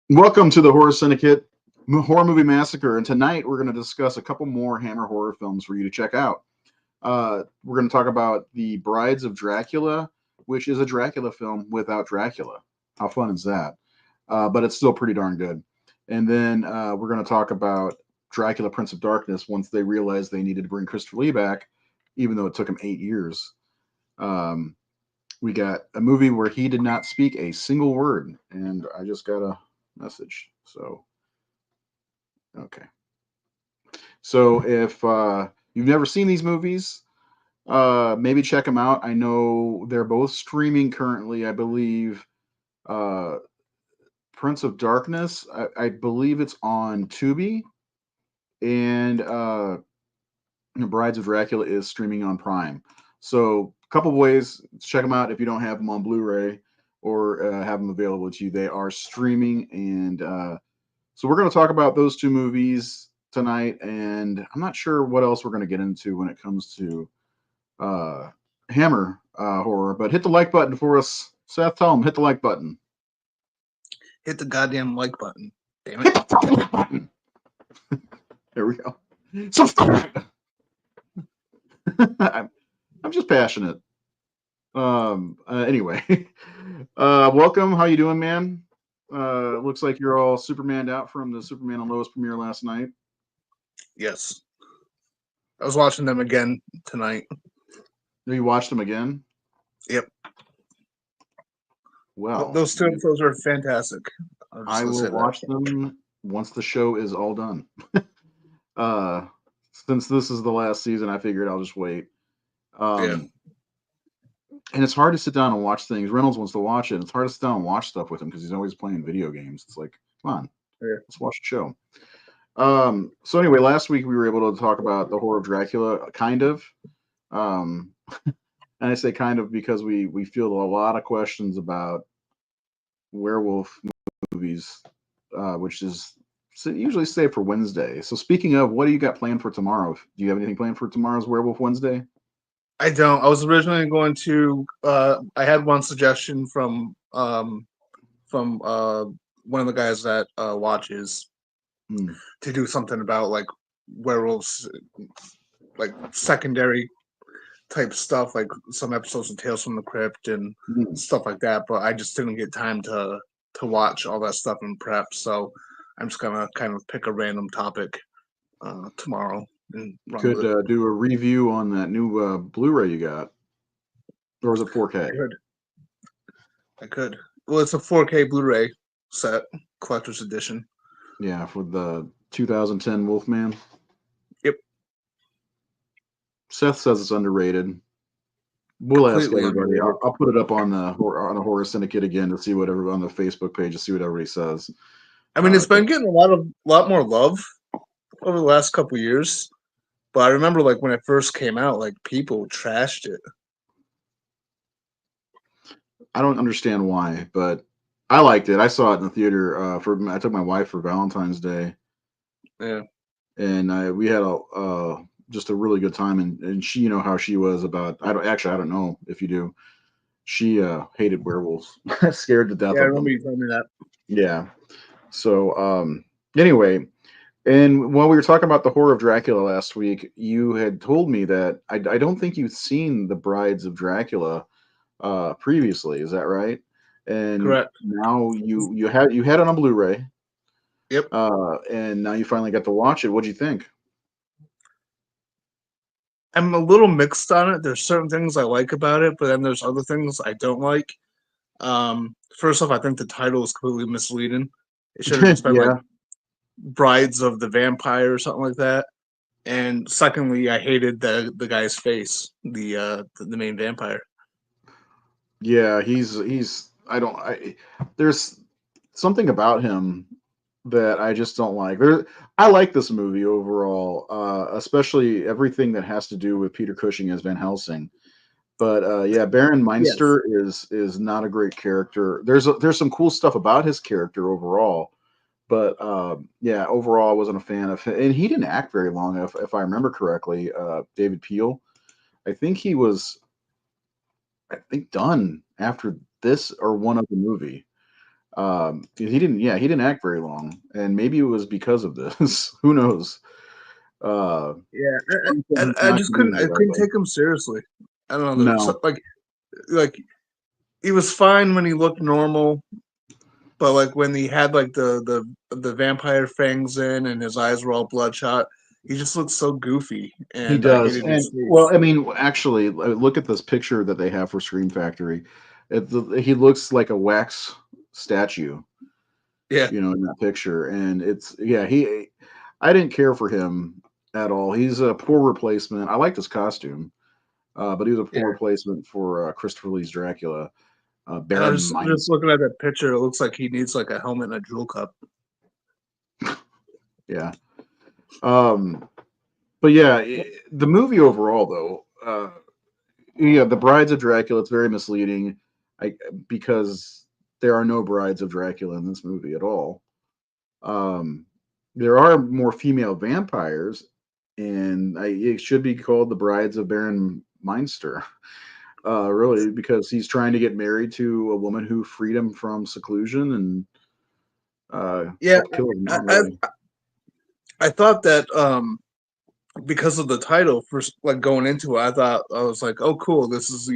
Welcome to the Horror Syndicate Horror Movie Massacre, and tonight we're going to discuss a couple more Hammer horror films for you to check out. We're going to talk about The Brides of Dracula, which is a Dracula film without Dracula. How fun is that? But it's still pretty darn good. And then we're going to talk about Dracula, Prince of Darkness, once they realized they needed to bring Christopher Lee back, even though it took him 8 years. We got a movie where he did not speak a single word, and I just got a message. So, okay. So if you've never seen these movies, maybe check them out. I know they're both streaming currently. I believe uh, Prince of Darkness, I believe it's on Tubi, and The Brides of Dracula is streaming on Prime. So a couple of ways to check them out if you don't have them on Blu-ray or have them available to you. They are streaming, and so we're going to talk about those two movies tonight, and I'm not sure what else we're going to get into when it comes to Hammer horror. But hit the like button for us, Seth. Tell them hit the like button. Hit the goddamn like button. Damn Hit it. the like button. There we go. Subscribe. I'm just passionate. Anyway, welcome. How you doing, man? Looks like you're all Supermaned out from the Superman and Lois premiere last night. Yes. I was watching them again tonight. You watched them again? Yep. Well, Those two episodes are fantastic. I will watch them once the show is all done. Since this is the last season, I figured I'll just wait. Yeah. And it's hard to sit down and watch things. Reynolds wants to watch it. And it's hard to sit down and watch stuff with him because he's always playing video games. It's like, come on, let's watch the show. So anyway, last week we were able to talk about the horror of Dracula, kind of. And I say kind of because we field a lot of questions about werewolf movies, which is usually saved for Wednesday. So speaking of, what do you got planned for tomorrow? Do you have anything planned for tomorrow's Werewolf Wednesday? I don't. I was originally going to. I had one suggestion from one of the guys that watches to do something about like werewolves, like secondary type stuff, like some episodes of Tales from the Crypt and stuff like that. But I just didn't get time to watch all that stuff and prep. So I'm just gonna kind of pick a random topic tomorrow and run Could with it. do a review on that new Blu-ray you got, or is it 4K? I could. Well, it's a 4K Blu-ray set, collector's edition. Yeah, for the 2010 Wolfman. Yep. Seth says it's underrated. We'll Completely ask everybody. underrated. I'll put it up on the Horror Syndicate again to see whatever on the Facebook page to see what everybody says. I mean, it's been getting a lot more love over the last couple years. But I remember, like when it first came out, like people trashed it. I don't understand why, but I liked it. I saw it in the theater. I took my wife for Valentine's Day. Yeah. And we had just a really good time. And she, you know how she was about. I don't know if you do. She hated werewolves, scared to death. Yeah, I of remember them. you telling me that. Yeah. So anyway, and while we were talking about the horror of Dracula last week, you had told me that I don't think you've seen The Brides of Dracula previously. Is that right? And Correct. now you had it on Blu-ray. Yep. And now you finally got to watch it. What do you think? I'm a little mixed on it. There's certain things I like about it, but then there's other things I don't like. First off, I think the title is completely misleading. It should have just been like Brides of the Vampire or something like that. And secondly, I hated the guy's face, the main vampire. Yeah, there's something about him that I just don't like. I like this movie overall, especially everything that has to do with Peter Cushing as Van Helsing. But yeah, Baron Meinster is not a great character. There's some cool stuff about his character overall, but yeah, overall I wasn't a fan of him. And he didn't act very long, if I remember correctly. David Peel, I think he was, done after this or one other movie. He didn't. Yeah, he didn't act very long, and maybe it was because of this. Who knows? Uh, Yeah, some things I not just doing the I right couldn't way. take him seriously. I don't know. No, Like he was fine when he looked normal, but like when he had like the vampire fangs in and his eyes were all bloodshot, he just looked so goofy, he and I does. hated his And well, face. I mean, actually, look at this picture that they have for Scream Factory. He looks like a wax statue, Yeah, in that picture, and it's yeah. I didn't care for him at all. He's a poor replacement. I liked his costume, but he was a poor yeah. replacement for Christopher Lee's Dracula. And I Baron was just Mines. looking at that picture. It looks like he needs like a helmet and a jewel cup. Yeah. Um, but yeah, the movie overall, though, yeah, the Brides of Dracula. It's very misleading, I because there are no brides of Dracula in this movie at all. Um, there are more female vampires, and it should be called the Brides of Baron Meinster. Really, because he's trying to get married to a woman who freed him from seclusion and Yeah, helped kill his I, mom. I Really, I thought that because of the title for like going into it, I was like, oh cool, this is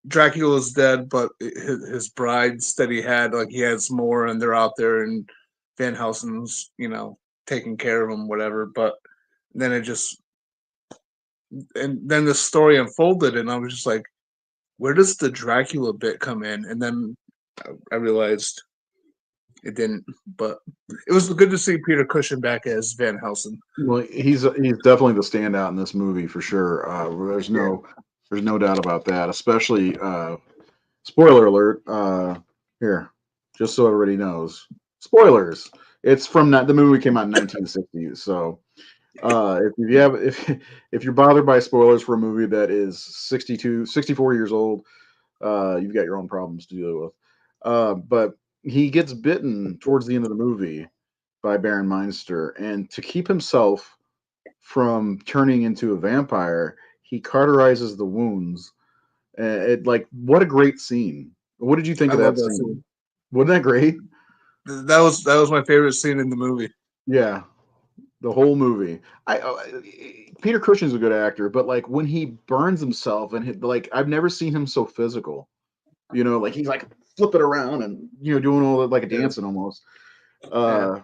Dracula's dead, but his brides that he had, like he has more, and they're out there, and Van Helsing's taking care of him, whatever. But then it just and then the story unfolded, and I was just like, where does the Dracula bit come in? And then I realized it didn't. But it was good to see Peter Cushing back as Van Helsing. well, he's definitely the standout in this movie for sure. Yeah. There's no doubt about that. Especially spoiler alert. Here, just so everybody knows, spoilers. It's from the movie came out in 1960s. So if you're bothered by spoilers for a movie that is 64 years old, you've got your own problems to deal with. But he gets bitten towards the end of the movie by Baron Meinster, and to keep himself from turning into a vampire, he cauterizes the wounds. What a great scene. What did you think I of love that that scene. scene? Wasn't that great? That was my favorite scene in the movie. Yeah, the whole movie. Peter Cushing's a good actor, but like when he burns himself and like I've never seen him so physical. Like he's like flipping around and doing all like a Yeah. dancing almost. Yeah. Uh,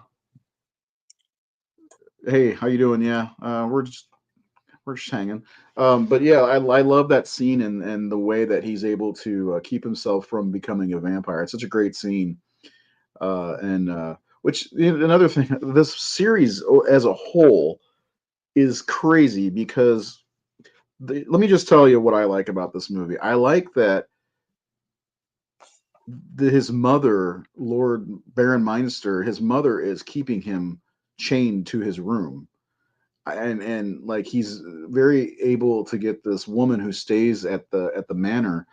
hey, how you doing? Yeah, we're just hanging. But yeah, I love that scene and the way that he's able to keep himself from becoming a vampire. It's such a great scene. And which another thing, this series as a whole is crazy because let me just tell you what I like about this movie. I like that his mother, Lord Baron Meinster, his mother is keeping him chained to his room and like he's very able to get this woman who stays at the manor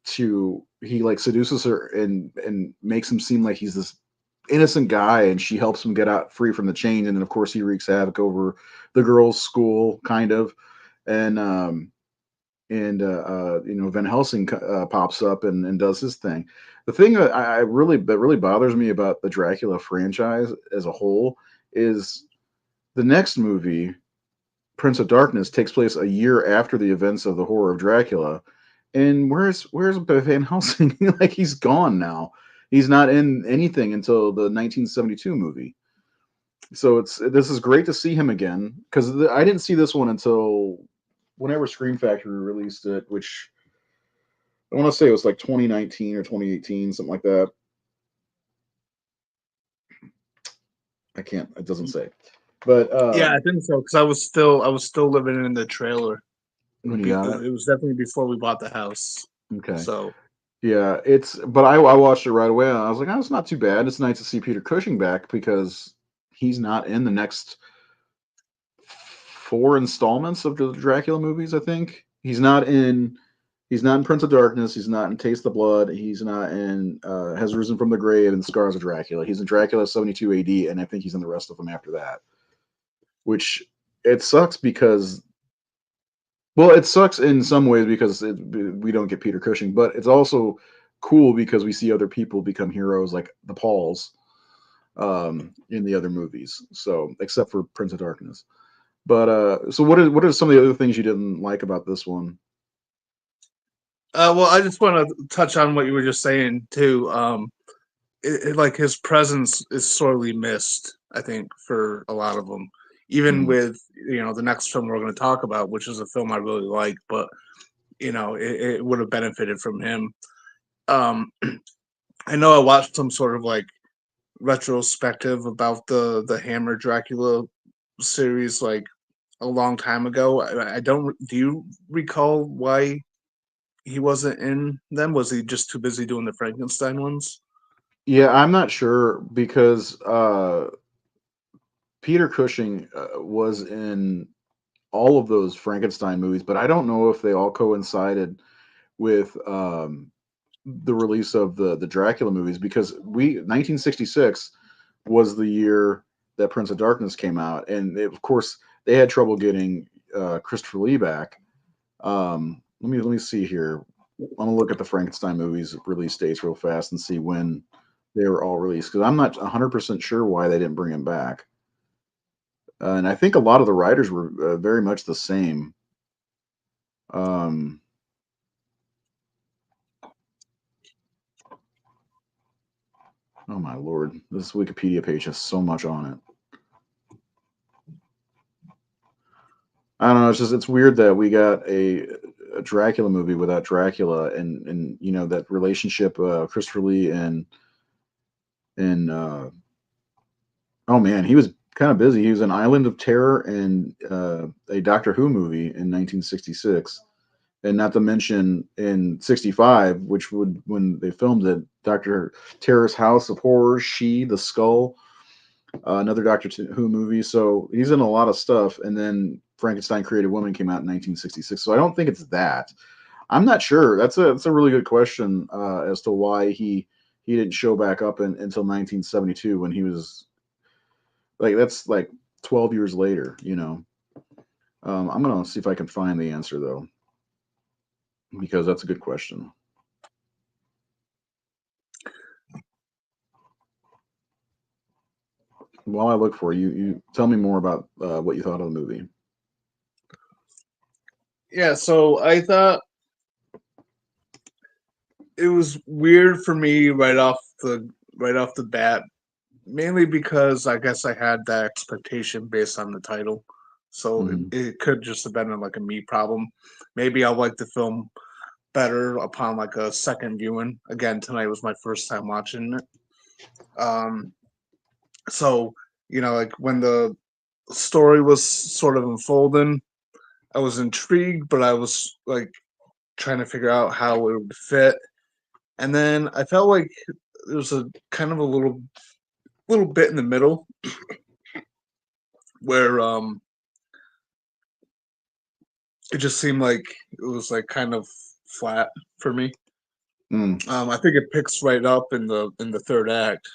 to he like seduces her and makes him seem like he's this innocent guy and she helps him get out free from the chain and then of course he wreaks havoc over the girls school kind of and Van Helsing pops up and does his thing. The thing that really bothers me about the Dracula franchise as a whole is the next movie, Prince of Darkness, takes place a year after the events of the Horror of Dracula. And where's Van Helsing? Like he's gone now. He's not in anything until the 1972 movie. So this is great to see him again because I didn't see this one until whenever Scream Factory released it, which I want to say it was like 2019 or 2018, something like that. I can't. It doesn't say. But Yeah, I think so because I was still living in the trailer. when you got it, It was definitely before we bought the house. okay. So Yeah, but I watched it right away and I was like, oh, it's not too bad. It's nice to see Peter Cushing back because he's not in the next four installments of the Dracula movies, I think. He's not in Prince of Darkness, he's not in Taste the Blood, he's not in Has Risen from the Grave and Scars of Dracula. He's in Dracula 72 AD and I think he's in the rest of them after that. Which it sucks because it sucks in some ways because we don't get Peter Cushing, but it's also cool because we see other people become heroes like the Pauls in the other movies. So except for Prince of Darkness. But so what are some of the other things you didn't like about this one? Well, I just want to touch on what you were just saying too. Like his presence is sorely missed, I think, for a lot of them. Even Mm. with the next film we're going to talk about, which is a film I really like, but it would have benefited from him. Um, I know I watched some sort of like retrospective about the Hammer Dracula series like a long time ago. I don't. Do you recall why he wasn't in them? Was he just too busy doing the Frankenstein ones? Yeah, I'm not sure because Peter Cushing was in all of those Frankenstein movies, but I don't know if they all coincided with the release of the Dracula movies because 1966 was the year that Prince of Darkness came out, and of course they had trouble getting Christopher Lee back. Let me see here. I'm gonna look at the Frankenstein movies release dates real fast and see when they were all released because I'm not 100% sure why they didn't bring him back. And I think a lot of the writers were very much the same. Um, oh my lord, this Wikipedia page has so much on it. I don't know. It's weird that we got a Dracula movie without Dracula, and that relationship, Christopher Lee and oh man, he was kind of busy. He was in Island of Terror and a Doctor Who movie in 1966, and not to mention in '65, which would when they filmed it, Doctor Terror's House of Horrors, She, the Skull, another Doctor Who movie. So he's in a lot of stuff. And then Frankenstein Created Woman came out in 1966. So I don't think it's that. I'm not sure. That's a really good question as to why he didn't show back up until 1972 when he was like that's like 12 years later. I'm gonna see if I can find the answer though because that's a good question. While I look for you, you tell me more about what you thought of the movie. Yeah, so I thought it was weird for me right off the bat, mainly because I guess I had that expectation based on the title. So it, Hmm. it could just have been like a me problem. Maybe I'll like the film better upon like a second viewing. Again, tonight was my first time watching it. Um, so like when the story was sort of unfolding, I was intrigued, but I was like trying to figure out how it would fit. And then I felt like there was a kind of a little bit in the middle where it just seemed like it was like kind of flat for me. Mm. I think it picks right up in the third act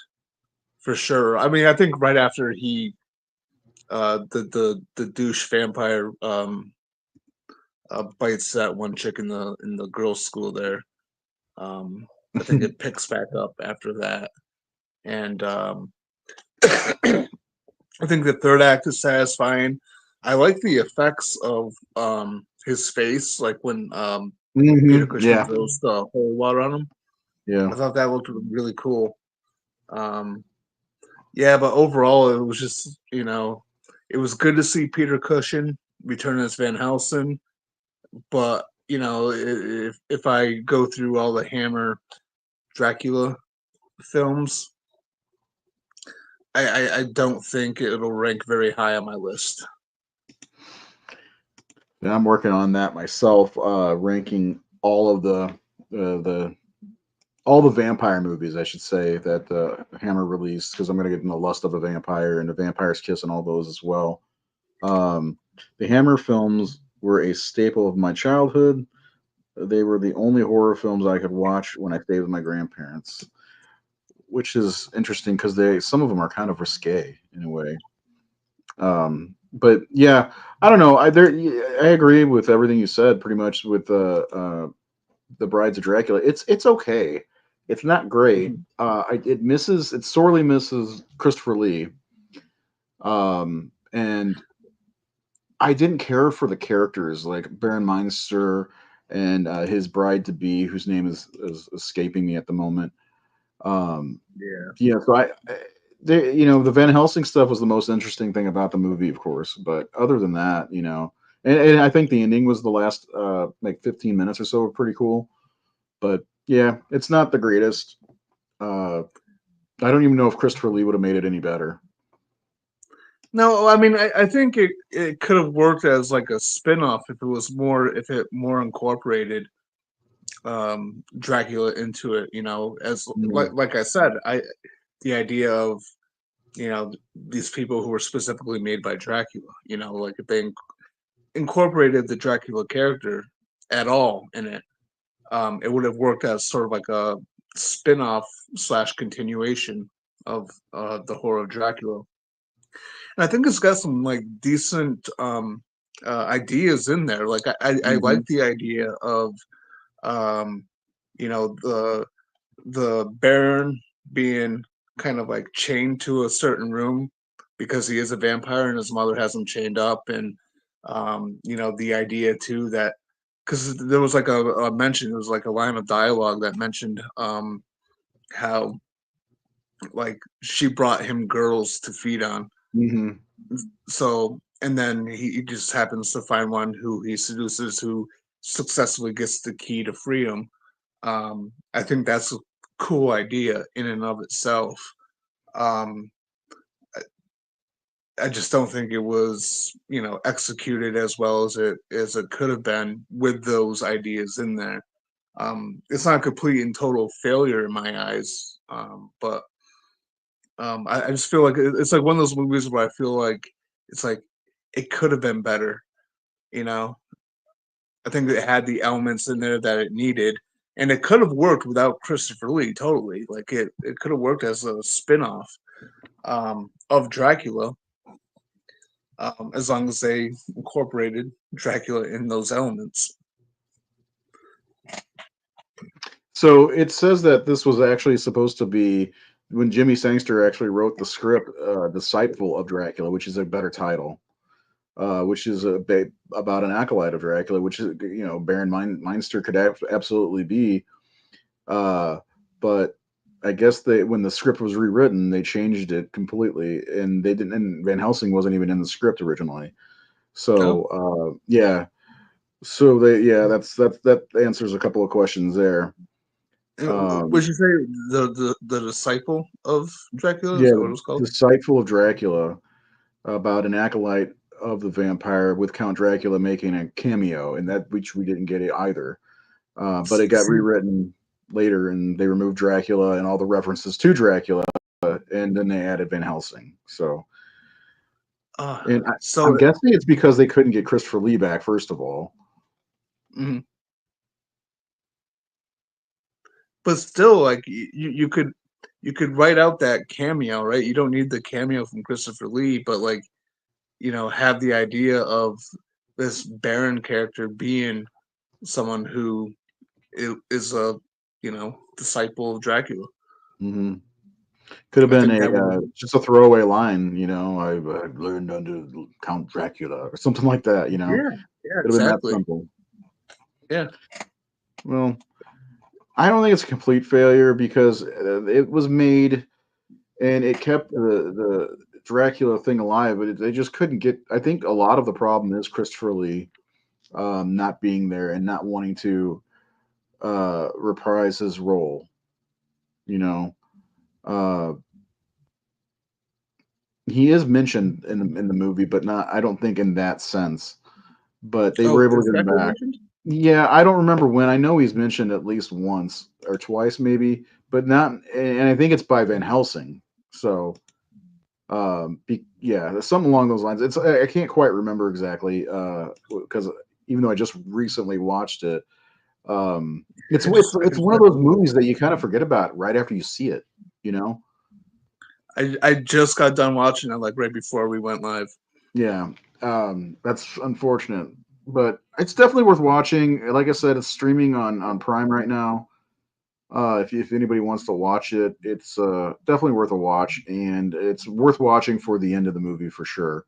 for sure. I mean, I think right after he the douche vampire bites that one chick in the girls' school there. I think it picks back up after that, and I think the third act is satisfying. I like the effects of his face, like when Peter Cushing Yeah, throws the holy water on him. yeah. I thought that looked really cool. Um, yeah, but overall, it was just it was good to see Peter Cushing return as Van Helsing. But if I go through all the Hammer Dracula films, I don't think it'll rank very high on my list. And I'm working on that myself, ranking all of the all the vampire movies, I should say, that Hammer released because I'm going to get in the Lust of a Vampire and the Vampire's Kiss and all those as well. Um, the Hammer films were a staple of my childhood. They were the only horror films I could watch when I stayed with my grandparents, which is interesting because they some of them are kind of risque in a way. But yeah, I don't know. I agree with everything you said pretty much with the Brides of Dracula. It's okay. It's not great. Mhm. It sorely misses Christopher Lee. And I didn't care for the characters like Baron Meinster and his bride to be, whose name is escaping me at the moment. Um, Yeah. yeah, so the Van Helsing stuff was the most interesting thing about the movie, of course. But other than that, and I think the ending was the last like 15 minutes or so were pretty cool. But yeah, it's not the greatest. Uh, I don't even know if Christopher Lee would have made it any better. No, I mean, I think it could have worked as like a spin-off if it more incorporated Dracula into it, as Mhm. like I said, the idea of, these people who were specifically made by Dracula, like if they incorporated the Dracula character at all in it, it would have worked as sort of like a spin-off slash continuation of the horror of Dracula. And I think it's got some like decent ideas in there. Like I like Mhm. the idea of um, the Baron being kind of like chained to a certain room because he is a vampire and his mother has him chained up, and the idea too that because there was like a mention, there was like a line of dialogue that mentioned how like she brought him girls to feed on. Mhm. So, and then he just happens to find one who he seduces, who successfully gets the key to freedom. I think that's a cool idea in and of itself. Um, I just don't think it was, executed as well as it could have been with those ideas in there. It's not a complete and total failure in my eyes, but I just feel like it's like one of those movies where I feel like it's like it could have been better. You know, I think it had the elements in there that it needed, and it could have worked without Christopher Lee. Totally, like it could have worked as a spin-off of Dracula, as long as they incorporated Dracula in those elements. So it says that this was actually supposed to be when Jimmy Sangster actually wrote the script, "Disciple of Dracula," which is a better title, which is about an acolyte of Dracula, which is Baron Meinster could absolutely be. Uh, but I guess when the script was rewritten, they changed it completely, and they didn't. And Van Helsing wasn't even in the script originally. Oh, So yeah, that answers a couple of questions there. would Um, you say the disciple of Dracula? Is yeah, that what it was called? Disciple of Dracula, about an acolyte of the vampire with Count Dracula making a cameo, and that which we didn't get it either. But it got See, rewritten later, and they removed Dracula and all the references to Dracula, and then they added Van Helsing. So, uh, and I'm so guessing it's because they couldn't get Christopher Lee back, first of all. mhm. But still, like you could write out that cameo, right? You don't need the cameo from Christopher Lee, but like have the idea of this Baron character being someone who is a disciple of Dracula. Hmm. Could have I been think that would have. just a throwaway line, I've learned under Count Dracula or something like that. Yeah, yeah, Could have been that exactly. simple. Yeah. Well, I don't think it's a complete failure because it was made and it kept the Dracula thing alive, but they just couldn't get. I think a lot of the problem is Christopher Lee not being there and not wanting to reprise his role. You know, uh, he is mentioned in the movie, but not. I don't think in that sense. But they were Oh, able to is get him Dracula back. mentioned? Yeah, I don't remember when. I know he's mentioned at least once or twice, maybe, but not. And I think it's by Van Helsing. So yeah, something along those lines. I can't quite remember exactly because even though I just recently watched it, I it's just one of had to those look. movies that you kind of forget about right after you see it. You know? I just got done watching it like right before we went live. Yeah, that's unfortunate, but it's definitely worth watching. Like I said, it's streaming on Prime right now. If anybody wants to watch it, it's definitely worth a watch, and it's worth watching for the end of the movie for sure.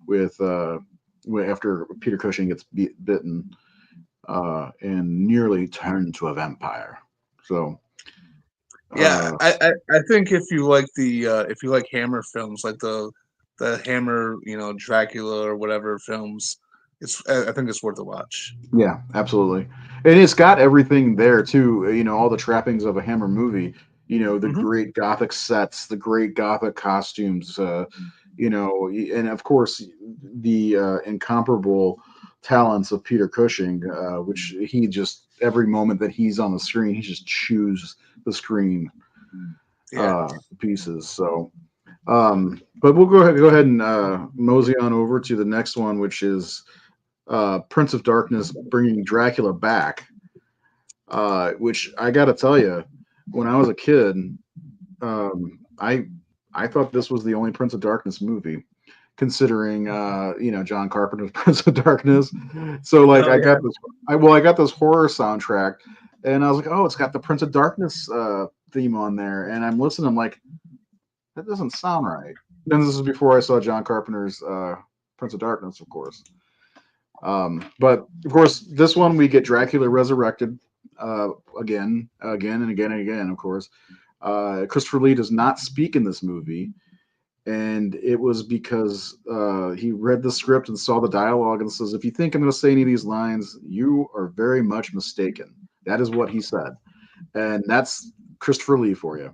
With after Peter Cushing gets bitten and nearly turned to a vampire. So Yeah, uh, I think if you like Hammer films, like the Hammer, Dracula or whatever films, I think it's worth a watch. yeah, absolutely, and it's got everything there too. All the trappings of a Hammer movie. The Hmm. great gothic sets, the great gothic costumes. And of course the incomparable talents of Peter Cushing, which he just every moment that he's on the screen, he just chews the screen Yeah. pieces. So, but we'll go ahead and mosey on over to the next one, which is Prince of Darkness bringing Dracula back. Which I got to tell you, when I was a kid, I thought this was the only Prince of Darkness movie, considering John Carpenter's Prince of Darkness. So like Oh yeah. I got this horror soundtrack, and I was like, oh, it's got the Prince of Darkness theme on there, and I'm listening. I'm like, that doesn't sound right. Then this is before I saw John Carpenter's Prince of Darkness, of course. But of course, this one we get Dracula resurrected again and again and again. Of course, Christopher Lee does not speak in this movie, and it was because he read the script and saw the dialogue and says, "If you think I'm going to say any of these lines, you are very much mistaken." That is what he said, and that's Christopher Lee for you.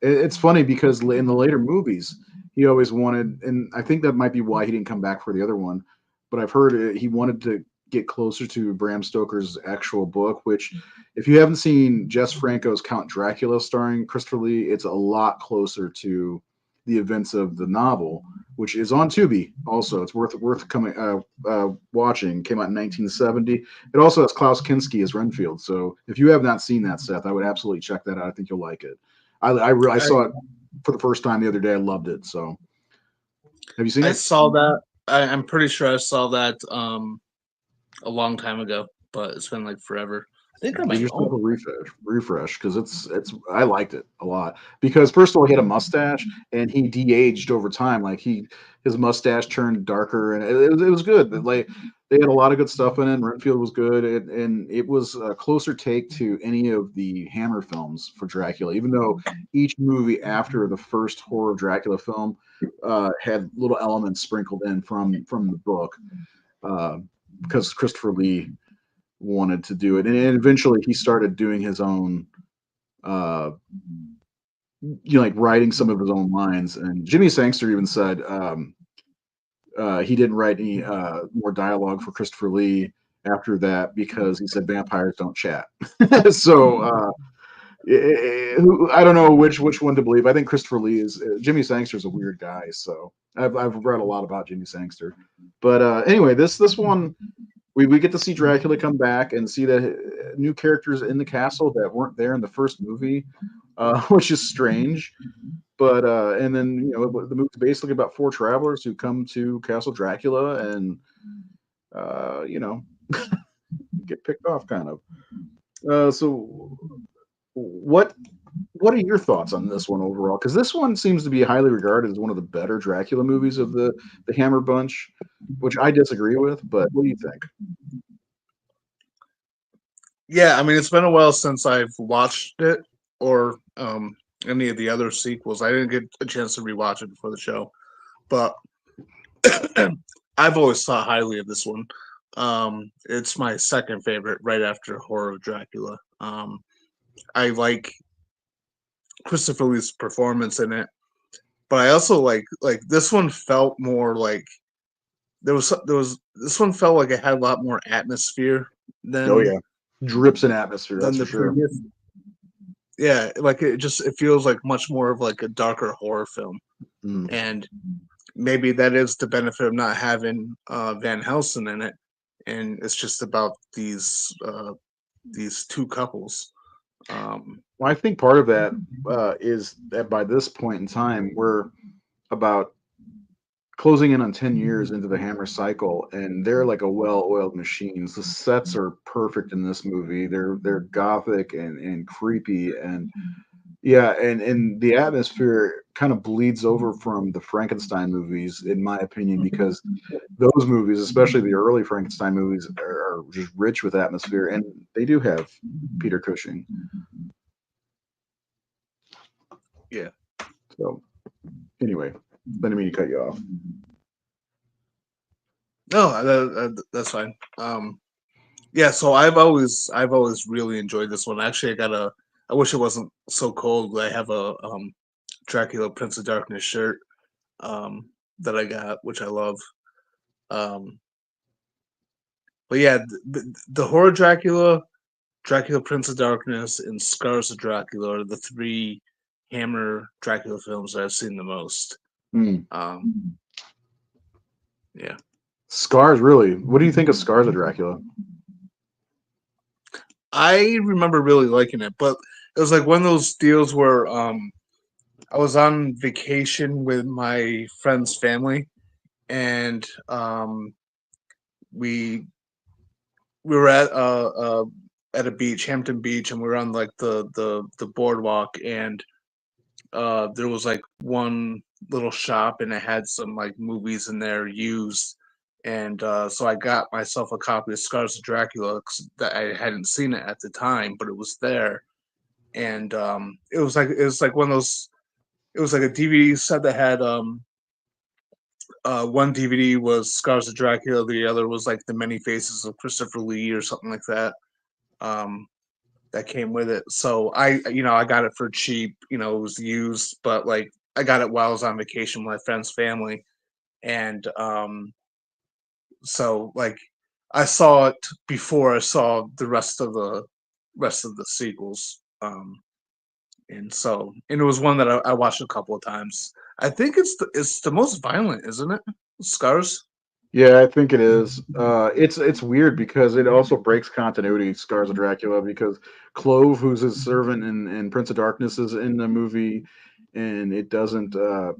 It's funny because in the later movies, he always wanted, and I think that might be why he didn't come back for the other one. But I've heard he wanted to get closer to Bram Stoker's actual book. Which, if you haven't seen Jess Franco's Count Dracula starring Christopher Lee, it's a lot closer to the events of the novel, which is on Tubi. Also, it's worth coming watching. Came out in 1970. It also has Klaus Kinski as Renfield. So if you have not seen that, Seth, I would absolutely check that out. I think you'll like it. I I, saw it for the first time the other day. I loved it. So, have you seen I it? saw that. I'm pretty sure I saw that a long time ago, but it's been like forever. I think I Give might yourself own a refresh because it's I liked it a lot because first of all he had a mustache and he de-aged over time like his mustache turned darker and it was good. Like they had a lot of good stuff in it. Renfield was good and it was a closer take to any of the Hammer films for Dracula, even though each movie after the first horror Dracula film had little elements sprinkled in from the book uh, because Christopher Lee wanted to do it, and eventually he started doing his own, uh, like writing some of his own lines. And Jimmy Sangster even said he didn't write any more dialogue for Christopher Lee after that because he said vampires don't chat. So I don't know which one to believe. I think Christopher Lee is Jimmy Sangster's a weird guy, so I've read a lot about Jimmy Sangster. But anyway, this one we get to see Dracula come back and see the new characters in the castle that weren't there in the first movie, which is strange. But and then the movie's basically about four travelers who come to Castle Dracula and uh, you know get picked off, kind of. So what what are your thoughts on this one overall? Because this one seems to be highly regarded as one of the better Dracula movies of the Hammer bunch, which I disagree with. But what do you think? Yeah, I mean, it's been a while since I've watched it or any of the other sequels. I didn't get a chance to rewatch it before the show, but I've always thought highly of this one. It's my second favorite, right after Horror of Dracula. I like Christopher Lee's performance in it, but I also like this one felt more like there was this one felt like it had a lot more atmosphere Oh than yeah, drips in atmosphere. That's than for the sure. previous. Yeah, like it feels like much more of like a darker horror film, Mm. and maybe that is the benefit of not having Van Helsing in it, and it's just about these two couples. Um, Well, I think part of that is that by this point in time, we're about closing in on 10 years into the Hammer cycle, and they're like a well-oiled machines. The sets are perfect in this movie. They're gothic and creepy, and yeah, and the atmosphere kind of bleeds over from the Frankenstein movies, in my opinion, because those movies, especially the early Frankenstein movies, are just rich with atmosphere, and they do have Peter Cushing. Yeah. So anyway, didn't mean to cut you off. No, that's fine. Yeah, so I've always really enjoyed this one. Actually, I wish it wasn't so cold. I have a Dracula Prince of Darkness shirt that I got, which I love. Um, but yeah, the horror Dracula, Dracula Prince of Darkness, and Scars of Dracula are the three Hammer Dracula films that I've seen the most. Hmm. Yeah. Scars, really? What do you think of Scars of Dracula? I remember really liking it, but it was like one of those deals where I was on vacation with my friend's family, and we we were at a beach, Hampton Beach, and we were on like the boardwalk, and there was like one little shop, and it had some like movies in there used, and so I got myself a copy of Scars of Dracula 'cause that I hadn't seen it at the time, but it was there, and it was like one of those. It was like a DVD set that had one DVD was Scars of Dracula, the other was like the Many Faces of Christopher Lee or something like that. Um, that came with it. So I got it for cheap. It was used, but like I got it while I was on vacation with my friend's family, and so like I saw it before I saw the rest of the sequels. And it was one that I watched a couple of times. I think it's the most violent, isn't it? Scars. Yeah, I think it is. It's weird because it also breaks continuity, Scars of Dracula, because Clove, who's his servant in Prince of Darkness, is in the movie, and it doesn't uh,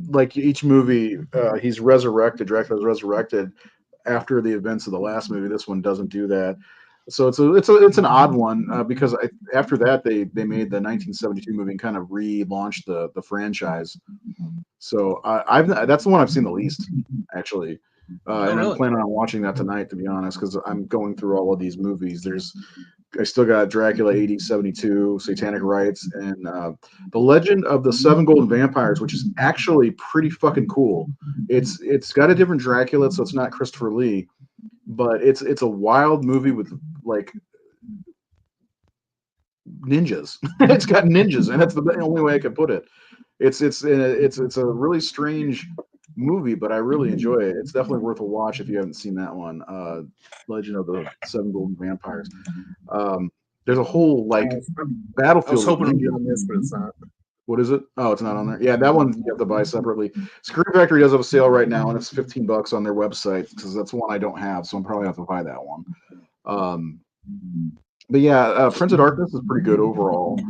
like each movie. He's resurrected. Dracula's resurrected after the events of the last movie. This one doesn't do that. So it's an odd one because after that they made the 1972 movie and kind of relaunched the franchise. So I've that's the one I've seen the least actually, Oh, and I'm really? planning on watching that tonight to be honest because I'm going through all of these movies. I still got Dracula 8072, Satanic Rites, and the Legend of the Seven Golden Vampires, which is actually pretty fucking cool. It's got a different Dracula, so it's not Christopher Lee, but it's a wild movie with like ninjas. It's got ninjas, and that's the only way I could put it. It's a really strange movie, but I really enjoy it. It's definitely worth a watch if you haven't seen that one. Legend of the Seven Golden Vampires. Um, there's a whole I like was, I was battlefield with hoping to be ninjas. on this, but it's not. What is it? Oh, it's not on there. Yeah, that one you have to buy separately. Screen Factory does have a sale right now, and it's $15 on their website because that's one I don't have, so I'm probably have to buy that one. Um, but yeah, Prince of Darkness is pretty good overall.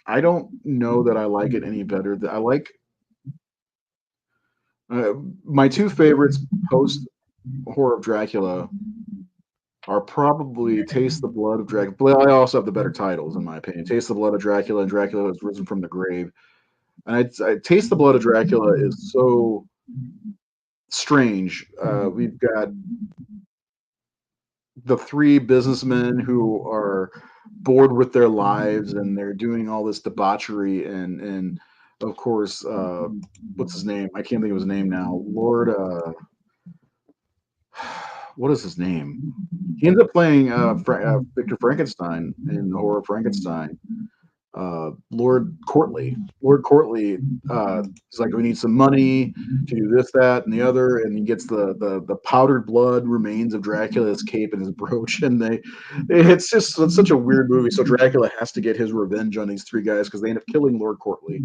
I don't know that I like it any better. I like my two favorites post Horror of Dracula are probably Taste the Blood of Dracula. But I also have the better titles, in my opinion. Taste the Blood of Dracula and Dracula has risen from the grave. And I Taste the Blood of Dracula is so strange. We've got the three businessmen who are bored with their lives and they're doing all this debauchery and of course what's his name? I can't think of his name now. Lord what is his name? He ends up playing Victor Frankenstein in the Horror of Frankenstein. Lord Courtly. Lord Courtly is like, we need some money to do this, that, and the other, and he gets the powdered blood remains of Dracula's cape and his brooch, and it's such a weird movie. So Dracula has to get his revenge on these three guys because they end up killing Lord Courtly.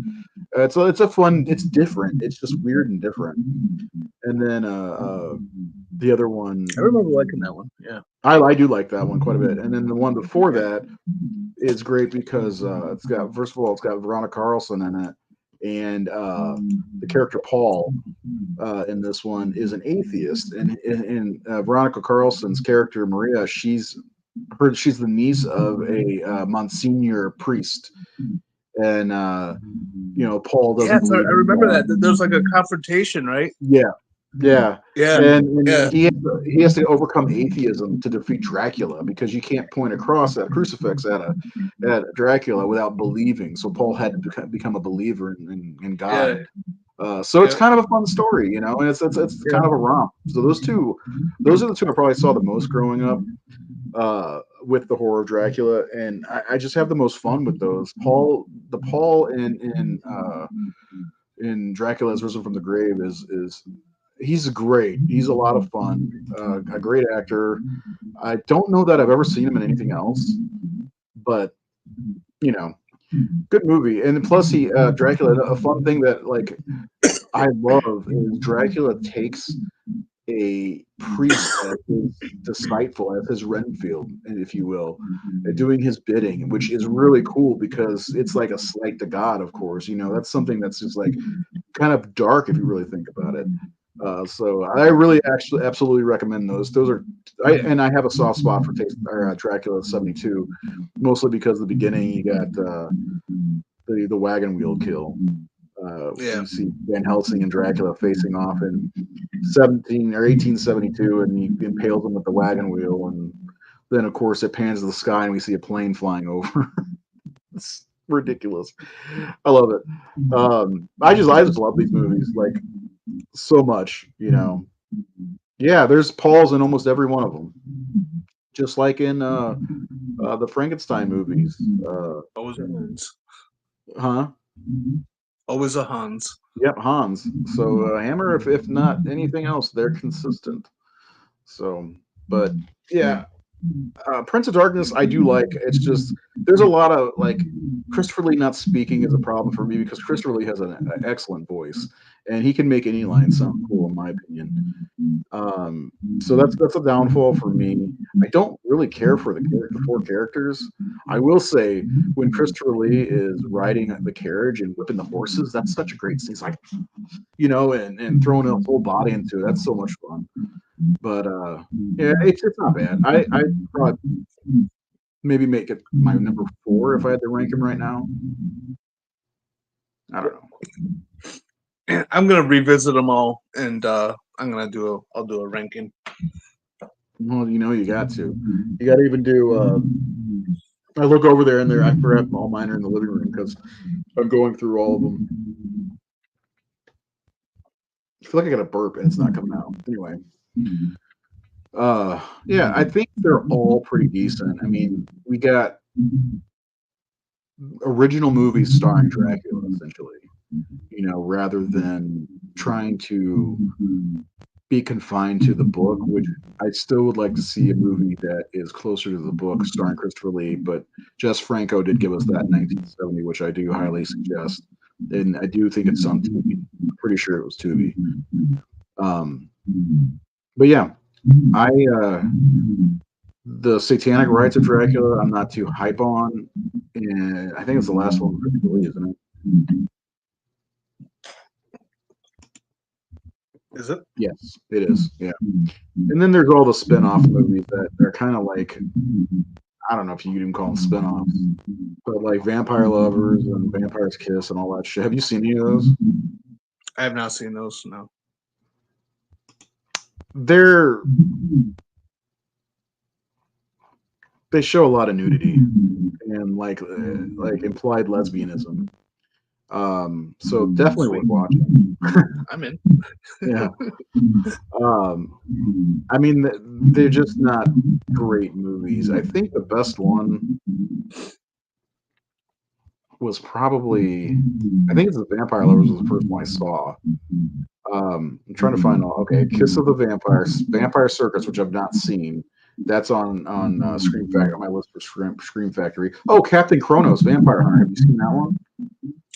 It's a fun. It's different. It's just weird and different. And then the other one, I remember liking that one. Yeah. I do like that one quite a bit. And then the one before that is great because it's got, first of all, it's got Veronica Carlson in it, and the character Paul in this one is an atheist, and Veronica Carlson's character Maria, she's the niece of a Monsignor priest, and Paul doesn't Yes, I believe in remember God. that. There's like a confrontation, right? Yeah, yeah, Yeah, and yeah, he has to overcome atheism to defeat Dracula because you can't point a cross at a crucifix at Dracula without believing. So Paul had to become a believer in God. yeah, So it's yeah, kind of a fun story, and it's yeah. kind of a romp. So those are the two I probably saw the most growing up with the horror of Dracula, and I just have the most fun with those. Paul in Dracula's Risen from the Grave is he's great. He's a lot of fun, a great actor. I don't know that I've ever seen him in anything else, but you know, good movie. And plus, Dracula. A fun thing that like I love is Dracula takes a priest as his disciple, as his Renfield, if you will, doing his bidding, which is really cool because it's like a slight to God, of course. That's something that's just like kind of dark if you really think about it. So I really actually absolutely recommend those. I have a soft spot for Dracula 72, mostly because the beginning you got the wagon wheel kill. Yeah. You see Van Helsing and Dracula facing off in 1872, and he impales him with the wagon wheel, and then of course it pans to the sky and we see a plane flying over. It's ridiculous. I love it. I just love these movies like so much. Yeah, there's Pauls in almost every one of them, just like in the Frankenstein movies. Always a Hans. Huh? Always a Hans. Yep, Hans. So Hammer, if not anything else, they're consistent. So, but yeah, Prince of Darkness, I do like. It's just there's a lot of like Christopher Lee not speaking is a problem for me because Christopher Lee has an excellent voice and he can make any line sound cool, in my opinion. So that's a downfall for me. I don't really care for the four characters. I will say when Christopher Lee is riding the carriage and whipping the horses, that's such a great scene. It's like, and throwing a whole body into it. That's so much fun. But yeah, it's not bad. I probably maybe make it my number 4 if I had to rank him right now. I don't know. I'm gonna revisit them all, and I'll do a ranking. Well, you got to. You got to even do. I look over there, and I forgot all mine are in the living room because I'm going through all of them. I feel like I got a burp and it's not coming out. Anyway. Yeah, I think they're all pretty decent. I mean, we got original movies starring Dracula, essentially, rather than trying to be confined to the book, which I still would like to see a movie that is closer to the book starring Christopher Lee, but Jess Franco did give us that in 1970, which I do highly suggest. And I do think it's on Tubi. I'm pretty sure it was Tubi. But yeah, the Satanic Rites of Dracula, I'm not too hype on, and I think it's the last one, isn't it? Is it? Yes, it is. Yeah, and then there's all the spin-off movies that are kind of like, I don't know if you even call them spin-offs, but like Vampire Lovers and Vampire's Kiss and all that shit. Have you seen any of those? I have not seen those. No. They show a lot of nudity and like implied lesbianism. So definitely worth watching. I'm in. Yeah. I mean, they're just not great movies. I think the best one was probably, I think it's the Vampire Lovers was the first one I saw. I'm trying to find Kiss of the Vampires, Vampire Circus, which I've not seen. That's on Scream Factory, on my list for Scream Factory. Oh, Captain Kronos, Vampire Hunter. Have you seen that one?